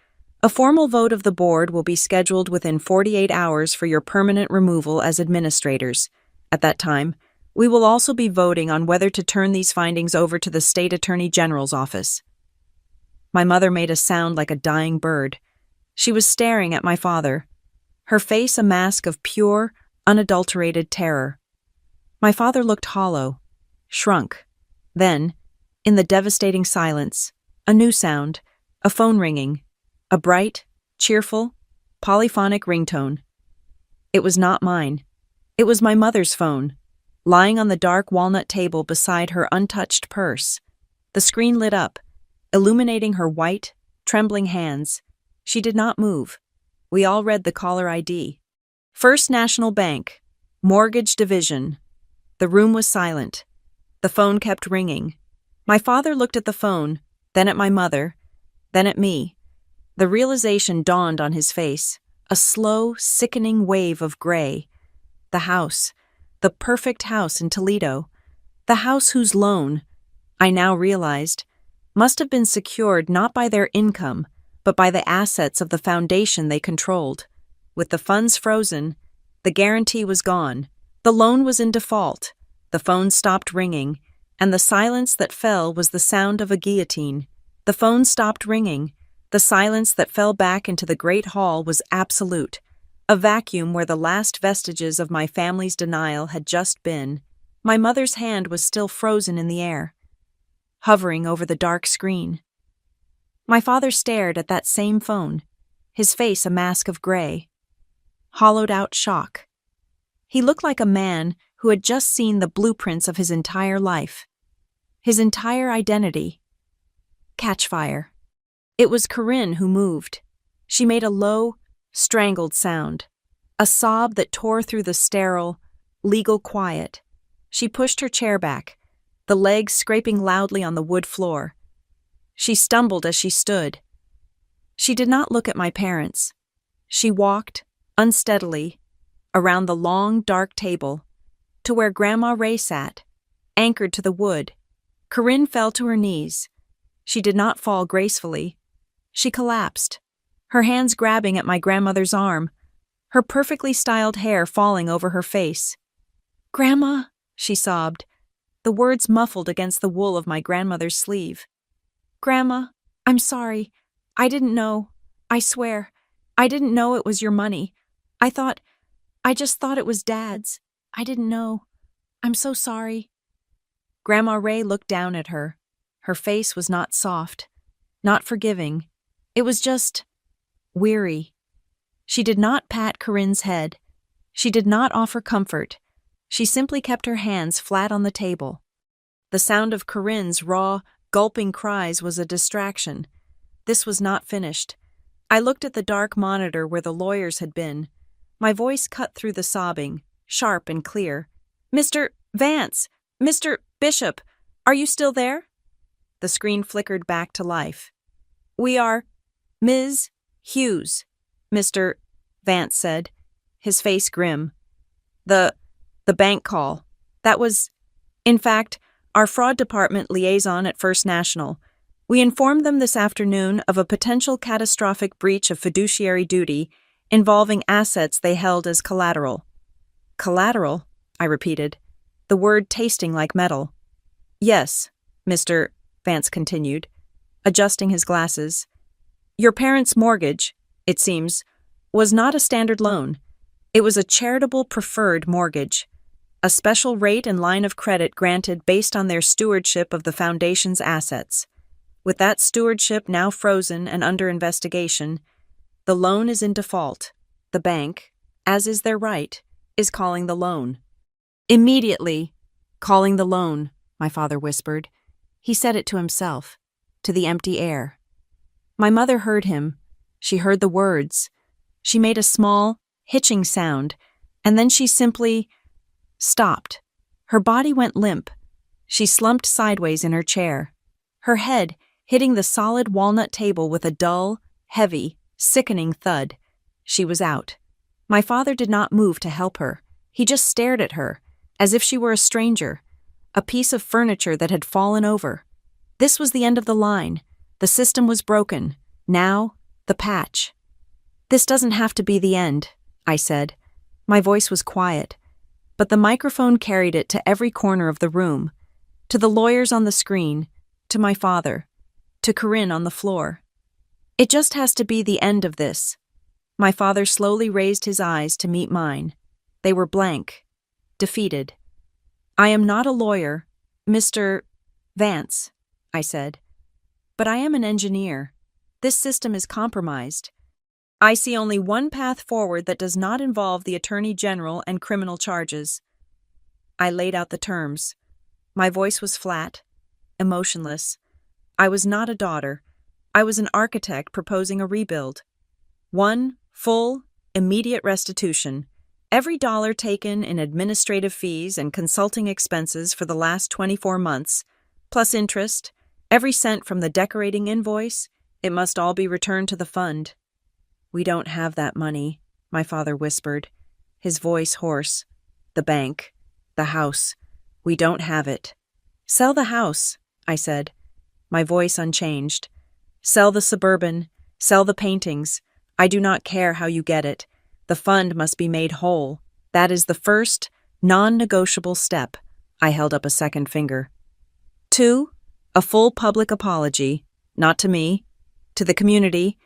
"A formal vote of the board will be scheduled within 48 hours for your permanent removal as administrators. At that time, we will also be voting on whether to turn these findings over to the State Attorney General's office." My mother made a sound like a dying bird. She was staring at my father, her face a mask of pure, unadulterated terror. My father looked hollow, shrunk. Then, in the devastating silence, a new sound, a phone ringing, a bright, cheerful, polyphonic ringtone. It was not mine. It was my mother's phone, lying on the dark walnut table beside her untouched purse. The screen lit up, illuminating her white, trembling hands. She did not move. We all read the caller ID. "First National Bank, Mortgage Division." The room was silent. The phone kept ringing. My father looked at the phone, then at my mother, then at me. The realization dawned on his face, a slow, sickening wave of gray. The house, the perfect house in Toledo, the house whose loan, I now realized, must have been secured not by their income, but by the assets of the foundation they controlled. With the funds frozen, the guarantee was gone, the loan was in default, the phone stopped ringing, and the silence that fell was the sound of a guillotine. The phone stopped ringing. The silence that fell back into the great hall was absolute, a vacuum where the last vestiges of my family's denial had just been. My mother's hand was still frozen in the air, hovering over the dark screen. My father stared at that same phone, his face a mask of gray, hollowed-out shock. He looked like a man who had just seen the blueprints of his entire life, his entire identity. Catch fire. It was Corinne who moved. She made a low, strangled sound, a sob that tore through the sterile, legal quiet. She pushed her chair back, the legs scraping loudly on the wood floor. She stumbled as she stood. She did not look at my parents. She walked, unsteadily, around the long, dark table, to where Grandma Ray sat, anchored to the wood. Corinne fell to her knees. She did not fall gracefully. She collapsed, her hands grabbing at my grandmother's arm, her perfectly styled hair falling over her face. "Grandma," she sobbed, the words muffled against the wool of my grandmother's sleeve. "Grandma, I'm sorry. I didn't know. I swear. I didn't know it was your money. I just thought it was Dad's. I didn't know. I'm so sorry." Grandma Ray looked down at her. Her face was not soft, not forgiving. It was just weary. She did not pat Corinne's head. She did not offer comfort. She simply kept her hands flat on the table. The sound of Corinne's raw, gulping cries was a distraction. This was not finished. I looked at the dark monitor where the lawyers had been. My voice cut through the sobbing, sharp and clear. "Mr. Vance! Mr. Bishop! Are you still there?" The screen flickered back to life. "We are Ms. Hughes," Mr. Vance said, his face grim. The bank call. That was, in fact, our fraud department liaison at First National. We informed them this afternoon of a potential catastrophic breach of fiduciary duty involving assets they held as collateral. "Collateral?" I repeated, the word tasting like metal. "Yes," Mr. Vance continued, adjusting his glasses. "Your parents' mortgage, it seems, was not a standard loan. It was a charitable preferred mortgage, a special rate and line of credit granted based on their stewardship of the foundation's assets. With that stewardship now frozen and under investigation, the loan is in default. The bank, as is their right, is calling the loan." "Immediately, calling the loan," my father whispered. He said it to himself, to the empty air. My mother heard him. She heard the words. She made a small, hitching sound, and then she simply stopped. Her body went limp. She slumped sideways in her chair, her head hitting the solid walnut table with a dull, heavy, sickening thud. She was out. My father did not move to help her. He just stared at her, as if she were a stranger, a piece of furniture that had fallen over. This was the end of the line. The system was broken. Now, the patch. "This doesn't have to be the end," I said. My voice was quiet, but the microphone carried it to every corner of the room, to the lawyers on the screen, to my father, to Corinne on the floor. "It just has to be the end of this." My father slowly raised his eyes to meet mine. They were blank, defeated. "I am not a lawyer, Mr. Vance," I said, "but I am an engineer. This system is compromised. I see only one path forward that does not involve the Attorney General and criminal charges." I laid out the terms. My voice was flat, emotionless. I was not a daughter. I was an architect proposing a rebuild. One full, immediate restitution. Every dollar taken in administrative fees and consulting expenses for the last 24 months, plus interest, every cent from the decorating invoice, it must all be returned to the fund. "We don't have that money," my father whispered, his voice hoarse. "The bank, the house, we don't have it." "Sell the house," I said, my voice unchanged. "Sell the Suburban, sell the paintings. I do not care how you get it. The fund must be made whole. That is the first, non-negotiable step." I held up a second finger. 2, a full public apology, not to me, to the community.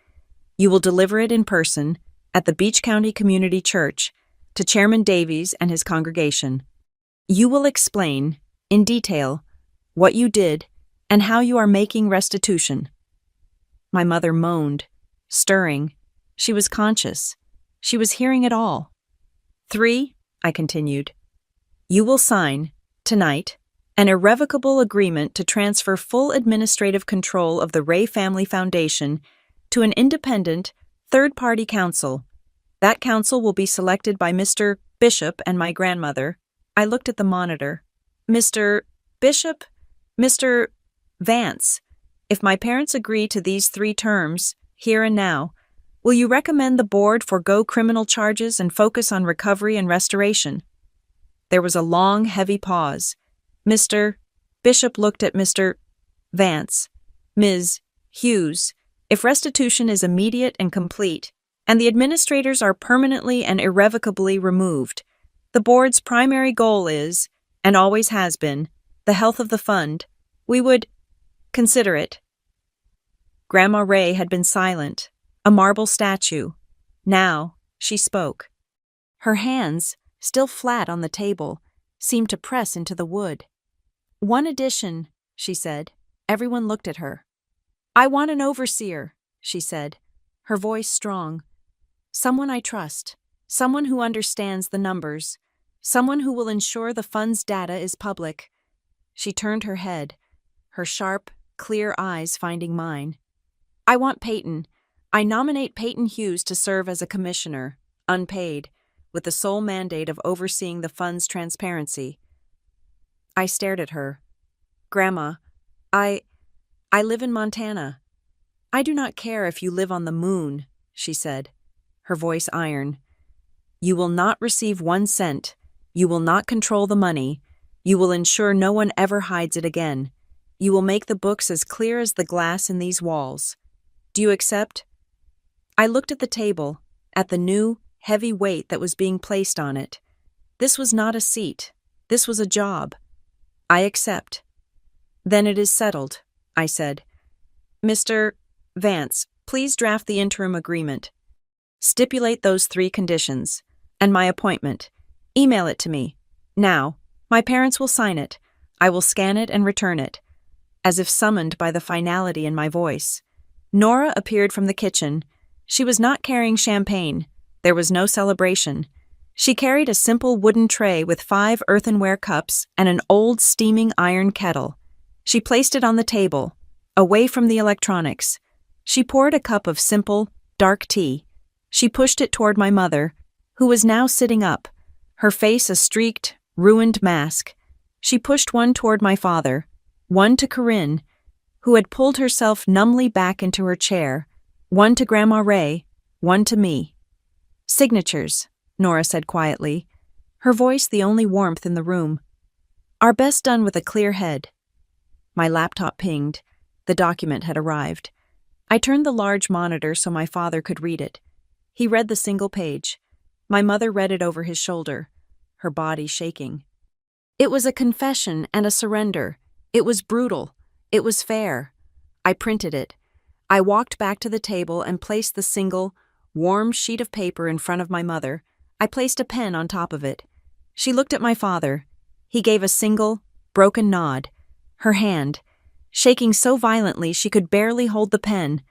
You will deliver it in person at the Beach County Community Church to Chairman Davies and his congregation. You will explain, in detail, what you did and how you are making restitution. My mother moaned, stirring. She was conscious. She was hearing it all. 3, I continued, you will sign, tonight, an irrevocable agreement to transfer full administrative control of the Ray Family Foundation to an independent, third-party council. That council will be selected by Mr. Bishop and my grandmother, I looked at the monitor. Mr. Bishop? Mr. Vance, if my parents agree to these 3 terms, here and now, will you recommend the board forego criminal charges and focus on recovery and restoration? There was a long, heavy pause. Mr. Bishop looked at Mr. Vance. Ms. Hughes, if restitution is immediate and complete, and the administrators are permanently and irrevocably removed, the board's primary goal is, and always has been, the health of the fund, we would consider it. Grandma Ray had been silent, a marble statue. Now, she spoke. Her hands, still flat on the table, seemed to press into the wood. One addition, she said. Everyone looked at her. I want an overseer, she said, her voice strong. Someone I trust, someone who understands the numbers, someone who will ensure the fund's data is public. She turned her head, her sharp, clear eyes finding mine. I want Peyton. I nominate Peyton Hughes to serve as a commissioner, unpaid, with the sole mandate of overseeing the fund's transparency. I stared at her. Grandma, I live in Montana. I do not care if you live on the moon, she said, her voice iron. You will not receive 1 cent. You will not control the money. You will ensure no one ever hides it again. You will make the books as clear as the glass in these walls. Do you accept? I looked at the table, at the new, heavy weight that was being placed on it. This was not a seat. This was a job. I accept. Then it is settled, I said. Mr. Vance, please draft the interim agreement. Stipulate those 3 conditions. And my appointment. Email it to me. Now, my parents will sign it. I will scan it and return it. As if summoned by the finality in my voice. Nora appeared from the kitchen. She was not carrying champagne. There was no celebration. She carried a simple wooden tray with 5 earthenware cups and an old steaming iron kettle. She placed it on the table, away from the electronics. She poured a cup of simple, dark tea. She pushed it toward my mother, who was now sitting up, her face a streaked, ruined mask. She pushed one toward my father, one to Corinne, who had pulled herself numbly back into her chair, one to Grandma Ray, one to me. Signatures, Nora said quietly, her voice the only warmth in the room. Are best done with a clear head. My laptop pinged. The document had arrived. I turned the large monitor so my father could read it. He read the single page. My mother read it over his shoulder, her body shaking. It was a confession and a surrender. It was brutal. It was fair. I printed it. I walked back to the table and placed the single, warm sheet of paper in front of my mother. I placed a pen on top of it. She looked at my father. He gave a single, broken nod. Her hand, shaking so violently she could barely hold the pen,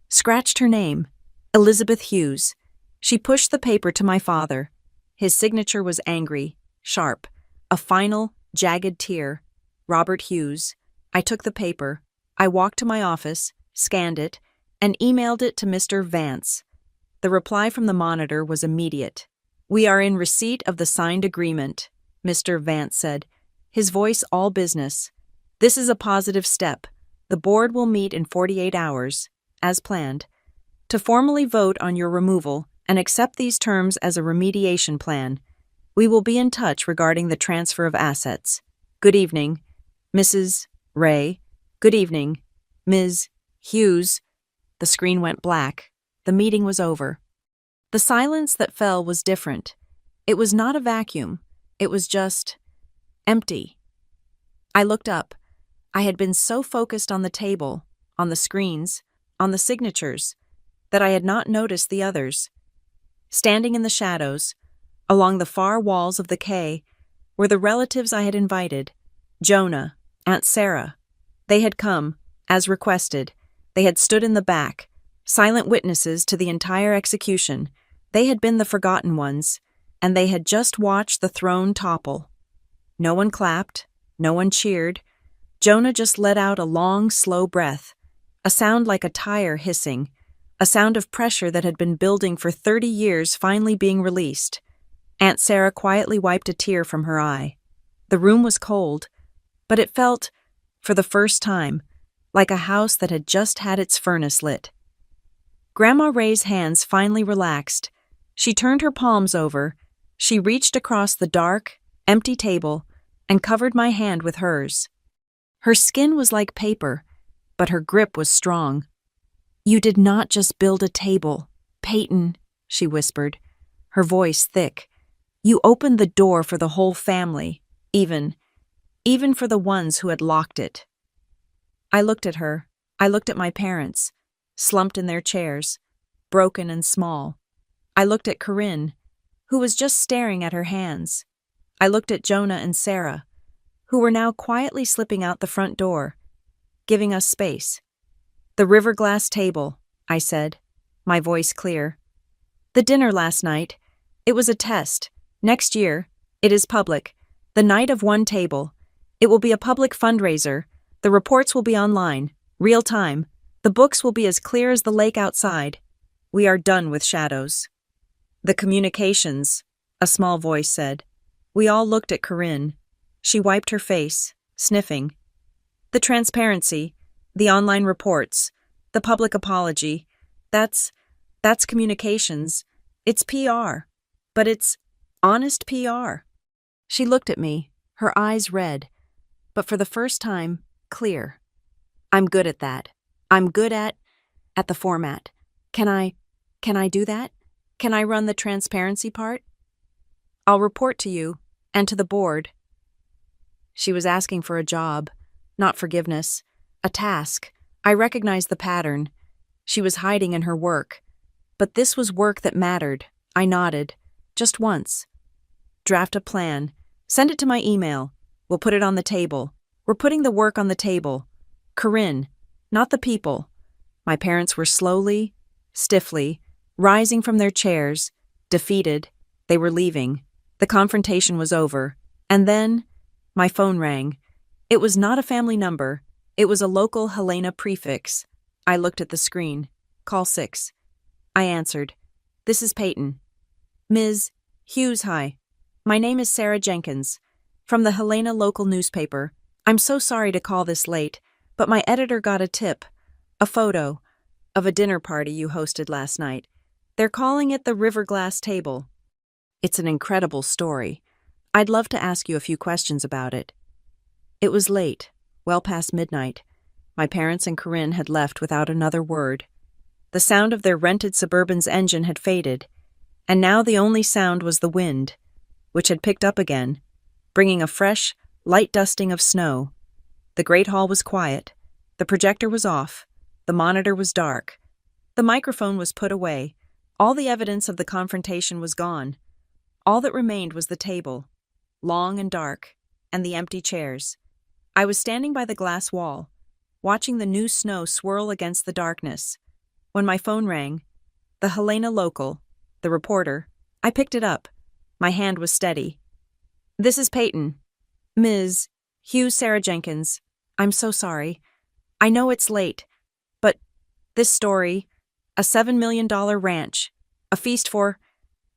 scratched her name, Elizabeth Hughes. She pushed the paper to my father. His signature was angry, sharp, a final, jagged tear. Robert Hughes. I took the paper. I walked to my office, scanned it, and emailed it to Mr. Vance. The reply from the monitor was immediate. We are in receipt of the signed agreement, Mr. Vance said, his voice all business. This is a positive step. The board will meet in 48 hours, as planned, to formally vote on your removal and accept these terms as a remediation plan. We will be in touch regarding the transfer of assets. Good evening, Mrs. Ray. Good evening, Ms. Hughes. The screen went black. The meeting was over. The silence that fell was different. It was not a vacuum. It was just empty. I looked up. I had been so focused on the table, on the screens, on the signatures, that I had not noticed the others. Standing in the shadows, along the far walls of the quay, were the relatives I had invited, Jonah, Aunt Sarah. They had come, as requested. They had stood in the back, silent witnesses to the entire execution. They had been the forgotten ones, and they had just watched the throne topple. No one clapped, no one cheered. Jonah just let out a long, slow breath, a sound like a tire hissing, a sound of pressure that had been building for 30 years finally being released. Aunt Sarah quietly wiped a tear from her eye. The room was cold, but it felt, for the first time, like a house that had just had its furnace lit. Grandma Ray's hands finally relaxed. She turned her palms over. She reached across the dark, empty table and covered my hand with hers. Her skin was like paper, but her grip was strong. "You did not just build a table, Peyton," she whispered, her voice thick. "You opened the door for the whole family, even for the ones who had locked it." I looked at her. I looked at my parents, slumped in their chairs, broken and small. I looked at Corinne, who was just staring at her hands. I looked at Jonah and Sarah, who were now quietly slipping out the front door, giving us space. "The river glass table," I said, my voice clear. "The dinner last night, it was a test. Next year, it is public. The night of one table. It will be a public fundraiser. The reports will be online, real time. The books will be as clear as the lake outside. We are done with shadows." "The communications," a small voice said. We all looked at Corinne. She wiped her face, sniffing. "The transparency, the online reports, the public apology, that's communications. It's PR, but it's honest PR." She looked at me, her eyes red, but for the first time, clear. "I'm good at that. I'm good at the format. Can I do that? Can I run the transparency part? I'll report to you and to the board." She was asking for a job, not forgiveness, a task. I recognized the pattern. She was hiding in her work. But this was work that mattered. I nodded, just once. "Draft a plan. Send it to my email. We'll put it on the table. We're putting the work on the table. Corinne, not the people." My parents were slowly, stiffly, rising from their chairs, defeated. They were leaving. The confrontation was over. And then, my phone rang. It was not a family number. It was a local Helena prefix. I looked at the screen. "Call 6. I answered. "This is Peyton." "Ms. Hughes, hi. My name is Sarah Jenkins, from the Helena local newspaper. I'm so sorry to call this late, but my editor got a tip, a photo, of a dinner party you hosted last night. They're calling it the River Glass Table. It's an incredible story. I'd love to ask you a few questions about it." It was late, well past midnight. My parents and Corinne had left without another word. The sound of their rented Suburban's engine had faded, and now the only sound was the wind, which had picked up again, bringing a fresh, light dusting of snow. The great hall was quiet. The projector was off. The monitor was dark. The microphone was put away. All the evidence of the confrontation was gone. All that remained was the table, long and dark, and the empty chairs. I was standing by the glass wall, watching the new snow swirl against the darkness. When my phone rang, the Helena local, the reporter, I picked it up. My hand was steady. "This is Peyton. Ms. Hughes Sarah Jenkins. I'm so sorry. I know it's late, but this story, a $7 million ranch, a feast for,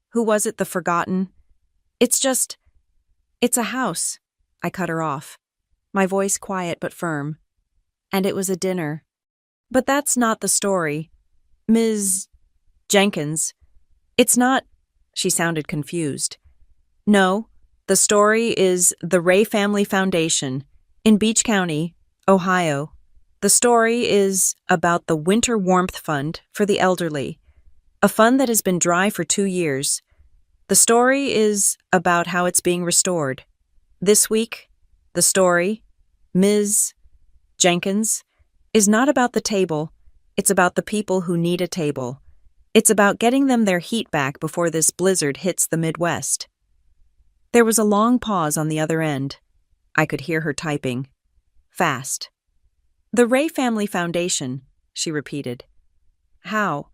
who was it, the forgotten? It's a house." I cut her off, my voice quiet but firm. "And it was a dinner. But that's not the story. Ms. Jenkins. It's not," she sounded confused. "No, the story is the Ray Family Foundation in Beach County, Ohio. The story is about the Winter Warmth Fund for the elderly, a fund that has been dry for 2 years. The story is about how it's being restored. This week, the story, Ms. Jenkins, is not about the table. It's about the people who need a table. It's about getting them their heat back before this blizzard hits the Midwest." There was a long pause on the other end. I could hear her typing. Fast. "The Ray Family Foundation," she repeated. How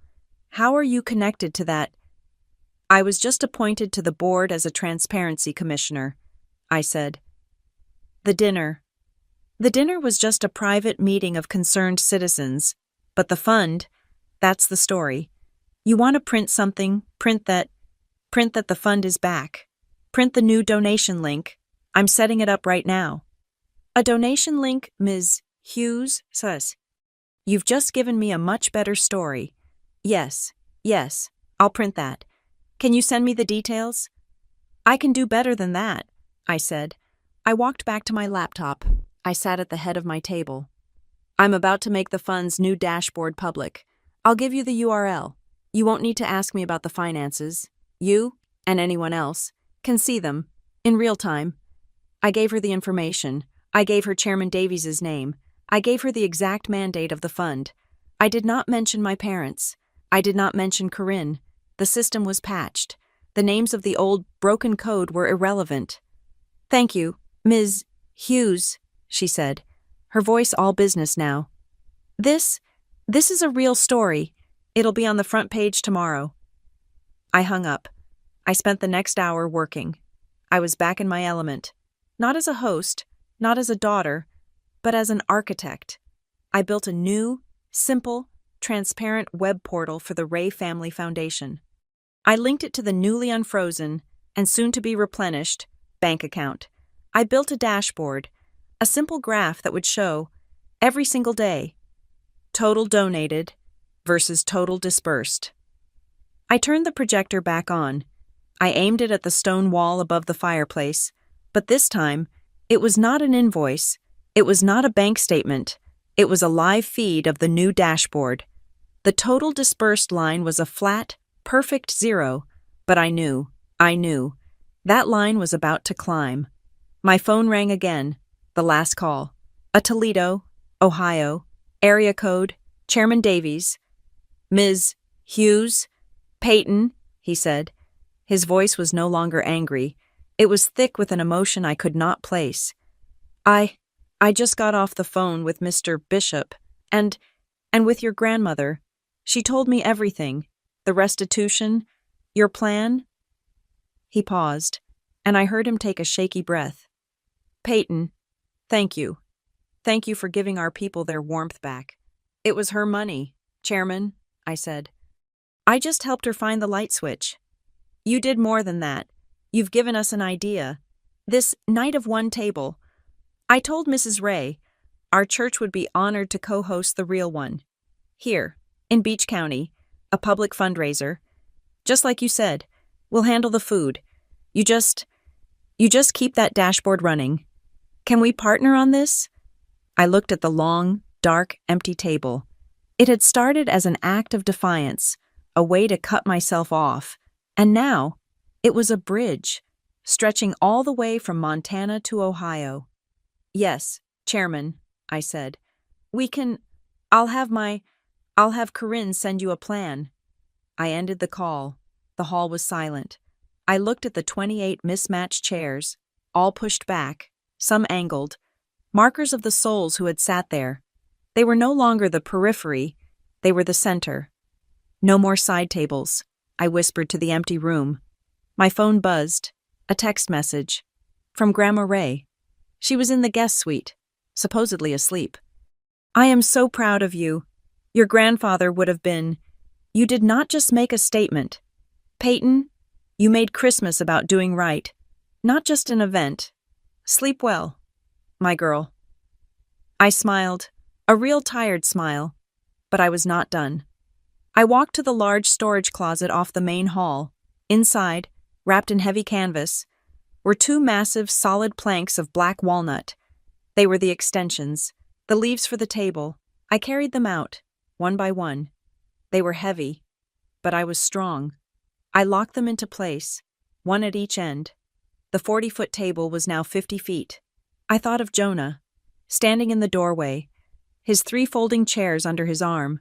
are you connected to that?" "I was just appointed to the board as a transparency commissioner," I said. The dinner was just a private meeting of concerned citizens, but the fund, that's the story. You want to print something, print Print that the fund is back. Print the new donation link. I'm setting it up right now. A donation link, Ms. Hughes says. You've just given me a much better story. Yes, I'll print that. Can you send me the details? I can do better than that, I said. I walked back to my laptop. I sat at the head of my table. I'm about to make the fund's new dashboard public. I'll give you the URL. You won't need to ask me about the finances. You, and anyone else, can see them, in real time. I gave her the information. I gave her Chairman Davies's name. I gave her the exact mandate of the fund. I did not mention my parents. I did not mention Corinne. The system was patched. The names of the old, broken code were irrelevant. Thank you, Ms. Hughes, she said, her voice all business now. This is a real story. It'll be on the front page tomorrow. I hung up. I spent the next hour working. I was back in my element. Not as a host, not as a daughter, but as an architect. I built a new, simple, transparent web portal for the Ray Family Foundation. I linked it to the newly unfrozen and soon-to-be replenished bank account. I built a dashboard, a simple graph that would show, every single day, total donated versus total dispersed. I turned the projector back on. I aimed it at the stone wall above the fireplace, but this time, it was not an invoice, it was not a bank statement, it was a live feed of the new dashboard. The total dispersed line was a flat, perfect 0, but I knew. That line was about to climb. My phone rang again, the last call. A Toledo, Ohio, area code, Chairman Davies. Ms. Hughes? Peyton, he said. His voice was no longer angry. It was thick with an emotion I could not place. I just got off the phone with Mr. Bishop, and with your grandmother. She told me everything. The restitution, your plan. He paused, and I heard him take a shaky breath. Peyton, thank you. Thank you for giving our people their warmth back. It was her money, Chairman, I said. I just helped her find the light switch. You did more than that. You've given us an idea. This night of one table. I told Mrs. Ray our church would be honored to co-host the real one. Here, in Beach County, a public fundraiser. Just like you said, we'll handle the food. You just keep that dashboard running. Can we partner on this? I looked at the long, dark, empty table. It had started as an act of defiance, a way to cut myself off, and now it was a bridge, stretching all the way from Montana to Ohio. Yes, Chairman, I said. I'll have Corinne send you a plan. I ended the call. The hall was silent. I looked at the 28 mismatched chairs, all pushed back, some angled, markers of the souls who had sat there. They were no longer the periphery, they were the center. No more side tables, I whispered to the empty room. My phone buzzed, a text message. From Grandma Ray. She was in the guest suite, supposedly asleep. I am so proud of you. Your grandfather would have been. You did not just make a statement. Peyton, you made Christmas about doing right, not just an event. Sleep well, my girl. I smiled, a real tired smile, but I was not done. I walked to the large storage closet off the main hall. Inside, wrapped in heavy canvas, were 2 massive, solid planks of black walnut. They were the extensions, the leaves for the table. I carried them out, one by one. They were heavy, but I was strong. I locked them into place, one at each end. The 40-foot table was now 50 feet. I thought of Jonah, standing in the doorway, his 3 folding chairs under his arm,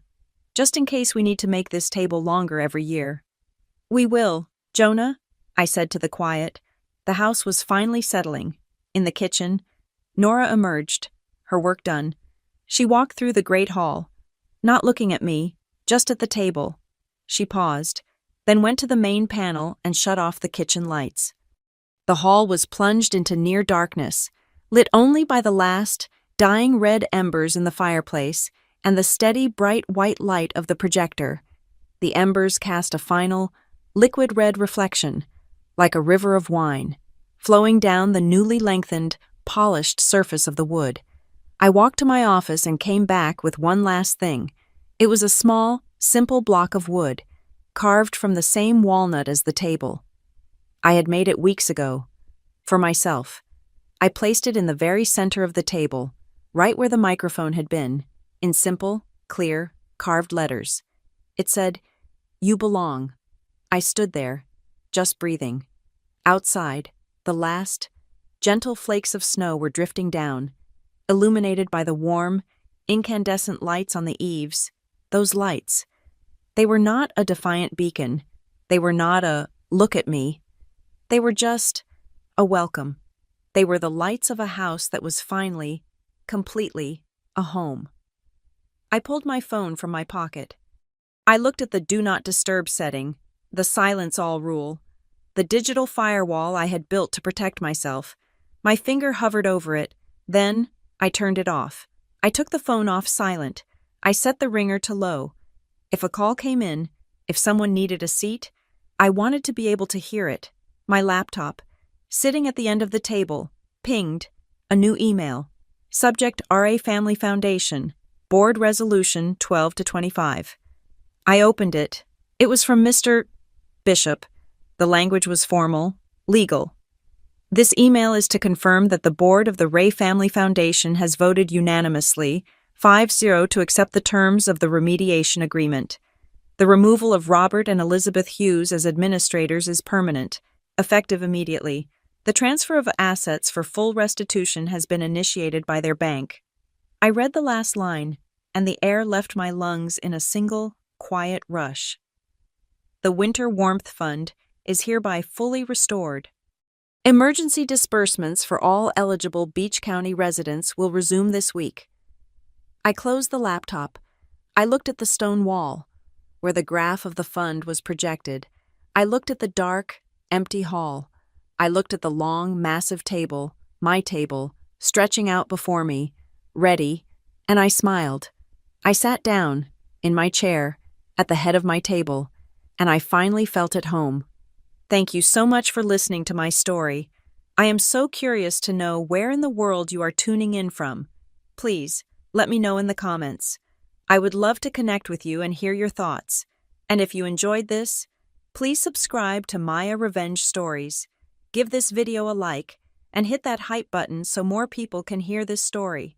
just in case we need to make this table longer every year. We will, Jonah, I said to the quiet. The house was finally settling. In the kitchen, Nora emerged, her work done. She walked through the great hall, not looking at me, just at the table. She paused, then went to the main panel and shut off the kitchen lights. The hall was plunged into near darkness, lit only by the last, dying red embers in the fireplace and the steady, bright white light of the projector. The embers cast a final, liquid red reflection, like a river of wine, flowing down the newly lengthened, polished surface of the wood. I walked to my office and came back with one last thing. It was a small, simple block of wood, carved from the same walnut as the table. I had made it weeks ago, for myself. I placed it in the very center of the table, right where the microphone had been, in simple, clear, carved letters. It said, "You belong." I stood there, just breathing. Outside, the last, gentle flakes of snow were drifting down, illuminated by the warm, incandescent lights on the eaves. Those lights. They were not a defiant beacon. They were not a, "Look at me." They were just a welcome. They were the lights of a house that was finally, completely, a home. I pulled my phone from my pocket. I looked at the Do Not Disturb setting, the silence all rule, the digital firewall I had built to protect myself. My finger hovered over it. Then, I turned it off. I took the phone off silent. I set the ringer to low. If a call came in, if someone needed a seat, I wanted to be able to hear it. My laptop, sitting at the end of the table, pinged a new email. Subject: RA Family Foundation, Board Resolution 12 to 25. I opened it. It was from Mr. Bishop. The language was formal, legal. This email is to confirm that the board of the Ray Family Foundation has voted unanimously, 5-0, to accept the terms of the remediation agreement. The removal of Robert and Elizabeth Hughes as administrators is permanent, effective immediately. The transfer of assets for full restitution has been initiated by their bank. I read the last line, and the air left my lungs in a single, quiet rush. The Winter Warmth Fund is hereby fully restored. Emergency disbursements for all eligible Beach County residents will resume this week. I closed the laptop. I looked at the stone wall, where the graph of the fund was projected. I looked at the dark, empty hall. I looked at the long, massive table, my table, stretching out before me, ready, and I smiled. I sat down, in my chair, at the head of my table, and I finally felt at home. Thank you so much for listening to my story. I am so curious to know where in the world you are tuning in from. Please, let me know in the comments. I would love to connect with you and hear your thoughts. And if you enjoyed this, please subscribe to Maya Revenge Stories. Give this video a like, and hit that hype button so more people can hear this story.